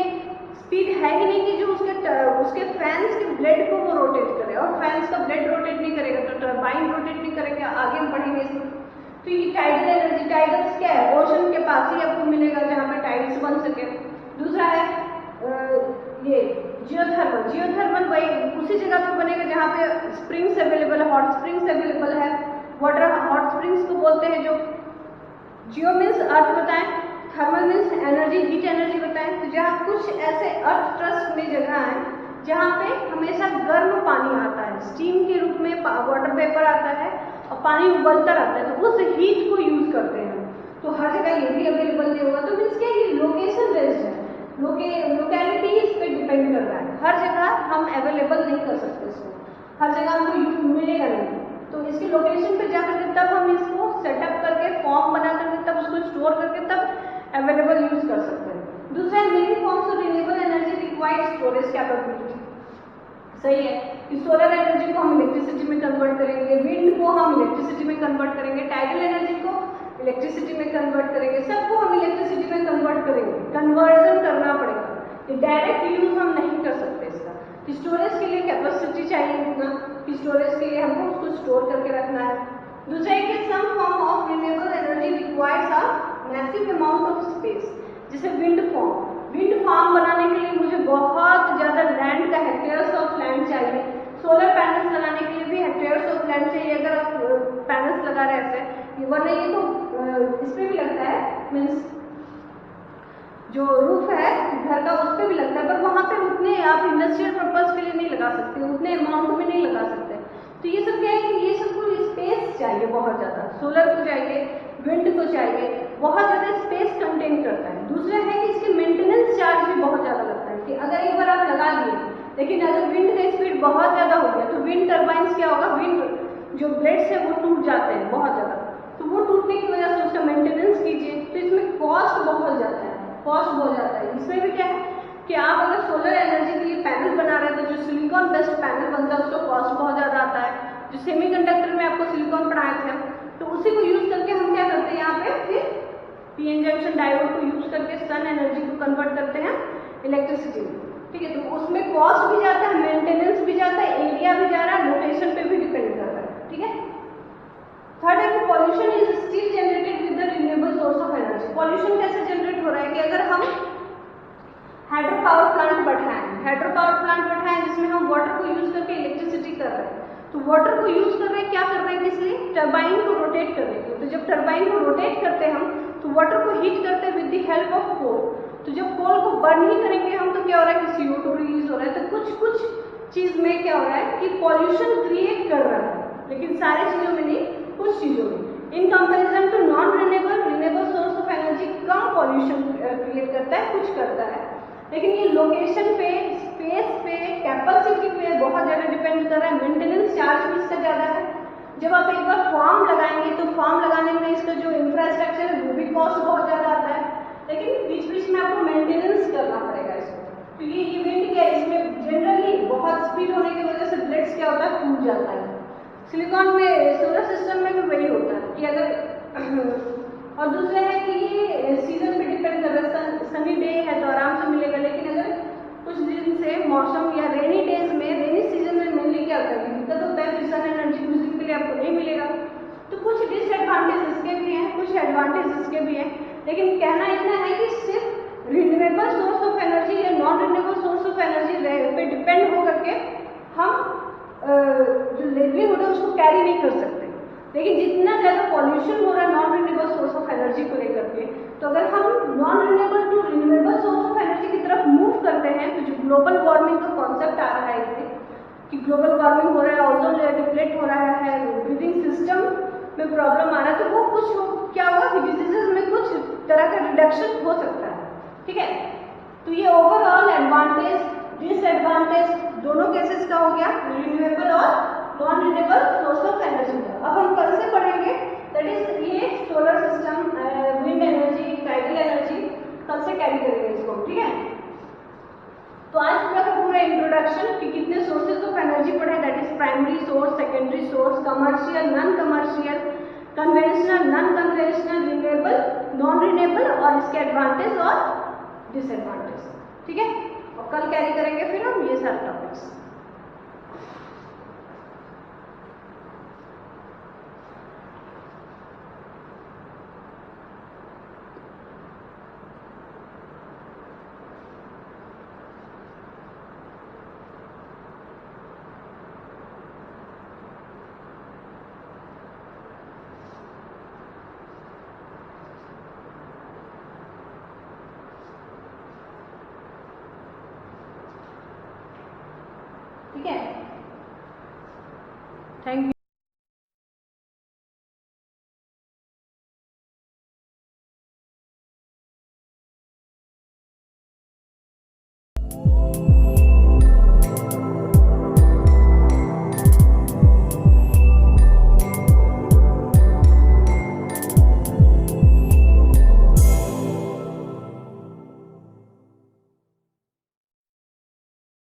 स्पीड है ही नहीं कि जो उसके फैंस के ब्लेड को वो रोटेट करे, और फैंस का ब्लेड रोटेट नहीं करेगा तो टरबाइन रोटेट नहीं करेगा, आगे हम बढ़ेंगे इसमें। तो ये टाइडल एनर्जी, टाइडल्स क्या है, ओशन के पास ही आपको मिलेगा जहाँ पे टाइड्स बन सके। दूसरा है ये जियोथर्मल, जियोथर्मल वही उसी जगह पे बनेगा जहाँ पे स्प्रिंग्स अवेलेबल है, हॉट स्प्रिंग्स अवेलेबल है, वाटर हॉट स्प्रिंग्स को बोलते हैं। जो जियो मीन्स अर्थ बताएं, thermal means energy, heat energy बताएं। तो जहाँ कुछ ऐसे अर्थ ट्रस्ट में जगह है जहाँ पे हमेशा गर्म पानी आता है, स्टीम के रूप में वाटर वेपर आता है और पानी उबलता रहता है, तो उस हीट को यूज करते हैं। तो हर जगह ये भी अवेलेबल नहीं होगा, तो मीन्स क्या ये लोकेशन बेस्ड है, लोकेलिटी इस पर डिपेंड कर रहा है। हर जगह हम अवेलेबल नहीं कर सकते इसको, हर जगह हमको मिलेगा नहीं, तो इसकी लोकेशन पे जाकर के तब हम इसको सेटअप करके फॉर्म बना करके तब उसको स्टोर करके तब अवेलेबल यूज कर सकते हैं। दूसरा है many forms of renewable energy required storage capability. सही है कि सोलर एनर्जी को हम इलेक्ट्रिसिटी में कन्वर्ट करेंगे, विंड को हम इलेक्ट्रिसिटी में कन्वर्ट करेंगे, टाइडल एनर्जी को इलेक्ट्रिसिटी में कन्वर्ट करेंगे, सबको हम इलेक्ट्रिसिटी में कन्वर्ट करेंगे। कन्वर्जन करना पड़ेगा, डायरेक्ट यूज हम नहीं कर सकते इसका। स्टोरेज के लिए कैपेसिटी चाहिए इतना कि स्टोरेज के लिए हमको उसको स्टोर करके रखना है। दूसरा है कि some form of renewable energy requires a massive amount of space, जैसे विंड फार्म बनाने के लिए मुझे बहुत ज्यादा लैंड का हेक्टेयर्स ऑफ लैंड चाहिए। सोलर पैनल्स लगाने के लिए भी हेक्टेयर्स ऑफ लैंड चाहिए, अगर आप पैनल्स लगा रहे ऐसे, वरना ये तो इस पे भी लगता है, मीन्स जो रूफ है घर का उस पर भी लगता है, पर वहां पे उतने आप इंडस्ट्रियल पर्पज के लिए नहीं लगा सकते, उतने अमाउंट में नहीं लगा सकते। तो ये सब क्या है कि ये सबको स्पेस चाहिए बहुत ज्यादा, सोलर को चाहिए, विंड को चाहिए, बहुत ज्यादा स्पेस कंटेन करता है। दूसरा है कि इसके मेंटेनेंस चार्ज भी बहुत ज्यादा लगता है, कि अगर एक बार आप लगा दिए, लेकिन अगर विंड का स्पीड बहुत ज्यादा हो गया तो विंड टर्बाइंस क्या होगा, विंड जो ब्लेड्स है वो टूट जाते हैं बहुत ज्यादा, तो वो टूटने की वजह से उसका मेंटेनेंस कीजिए, तो इसमें कॉस्ट बहुत जाता है, कॉस्ट बहुत जाता है। इसमें भी क्या है कि आप अगर सोलर एनर्जी के लिए पैनल बना रहे हैं तो जो सिलिकॉन बेस्ड पैनल बनता है उसका कॉस्ट बहुत ज्यादा आता है। जो सेमीकंडक्टर में आपको सिलिकॉन पढ़ाए थे तो उसी को यूज करके हम क्या करते हैं, यहाँ पे फिर पीएन जंक्शन डायोड को यूज करके सन एनर्जी को कन्वर्ट करते हैं इलेक्ट्रिसिटी में। ठीक है, तो उसमें कॉस्ट भी जाता है, मेंटेनेंस भी जाता है, एरिया भी जा रहा है, लोकेशन पे भी डिपेंड कर रहा है। ठीक है, थर्ड है कि pollution is still generated with the renewable source of energy. Pollution कैसे जनरेट हो रहा है कि अगर हम हाइड्रो पावर प्लांट बैठाएं जिसमें हम वाटर को यूज करके इलेक्ट्रिसिटी कर रहे हैं, तो वाटर को यूज कर रहे हैं, क्या कर रहे हैं, इसलिए टरबाइन को रोटेट करने के लिए। तो जब टरबाइन को रोटेट करते हैं हम, तो वाटर को हीट करते हैं with the help of coal. तो जब कोल को बर्न ही करेंगे हम, तो क्या हो रहा है कि CO2 रिलीज हो रहा है। तो कुछ चीज में क्या हो रहा है कि पॉल्यूशन क्रिएट कर रहा है, लेकिन सारी चीजों में नहीं, कुछ चीजों में। In comparison to non renewable source of energy कम पॉल्यूशन क्रिएट करता है, कुछ करता है, लेकिन ये लोकेशन पे, स्पेस पे, कैपेसिटी पे बहुत ज्यादा डिपेंड कर रहा है। मेंटेनेंस चार्ज भी इसका ज्यादा है। जब आप एक बार फार्म लगाएंगे तो फार्म लगाने में इसका जो इंफ्रास्ट्रक्चर है वो भी कॉस्ट बहुत ज्यादा आता है, लेकिन बीच बीच में आपको मेंटेनेंस करना पड़ेगा इसको, क्योंकि ये विंड क्या है, इसमें जनरली बहुत स्पीड होने की वजह से ब्लेड्स क्या होता है, टूट जाता है। सिलिकॉन में, सोलर सिस्टम में भी वही होता है कि अगर और दूसरा है कि ये सीजन पे डिपेंड कर रहा है। सनी डे है तो आराम से मिलेगा, लेकिन अगर कुछ दिन से मौसम या रेनी डेज में, रेनी सीजन में मिलने क्या होता है, दिक्कत होता है कि सन एनर्जी कुछ दिन के लिए आपको नहीं मिलेगा। तो कुछ डिसएडवांटेज इसके भी हैं, कुछ एडवांटेज इसके भी हैं, लेकिन कहना इतना है कि सिर्फ रिन्यूएबल सोर्स ऑफ एनर्जी या non renewable source of energy पे डिपेंड होकर के हम जो लिवलीहुड है उसको कैरी नहीं कर सकते। लेकिन जितना ज्यादा पॉल्यूशन हो रहा है non renewable source of energy को लेकर के, तो अगर हम non renewable to renewable source of energy की तरफ मूव करते हैं, तो जो ग्लोबल वार्मिंग का कॉन्सेप्ट आ रहा है इससे कि ग्लोबल वार्मिंग हो रहा है, ओजोन लेयर डिप्लेट हो रहा है, ब्रीदिंग सिस्टम में प्रॉब्लम आ रहा है, तो वो कुछ क्या होगा कि डिजीजेस में कुछ तरह का रिडक्शन हो सकता है। ठीक है, तो ये ओवरऑल एडवांटेज डिसएडवांटेज दोनों केसेस का हो गया, रिन्यूएबल और non renewable source of energy का। अब हम कल से पढ़ेंगे, दैट इज ये solar system, wind energy, tidal energy, कल से कैरी करेंगे इसको। ठीक है, तो आज पूरा का पूरा इंट्रोडक्शन कि कितने सोर्सेज ऑफ एनर्जी पढ़े, that is primary source, secondary source, commercial, non commercial, conventional, non conventional, renewable, non renewable और इसके एडवांटेज और डिसएडवांटेज। ठीक है, और कल कैरी करेंगे फिर हम ये सारे टॉपिक्स। ठीक है, थैंक यू।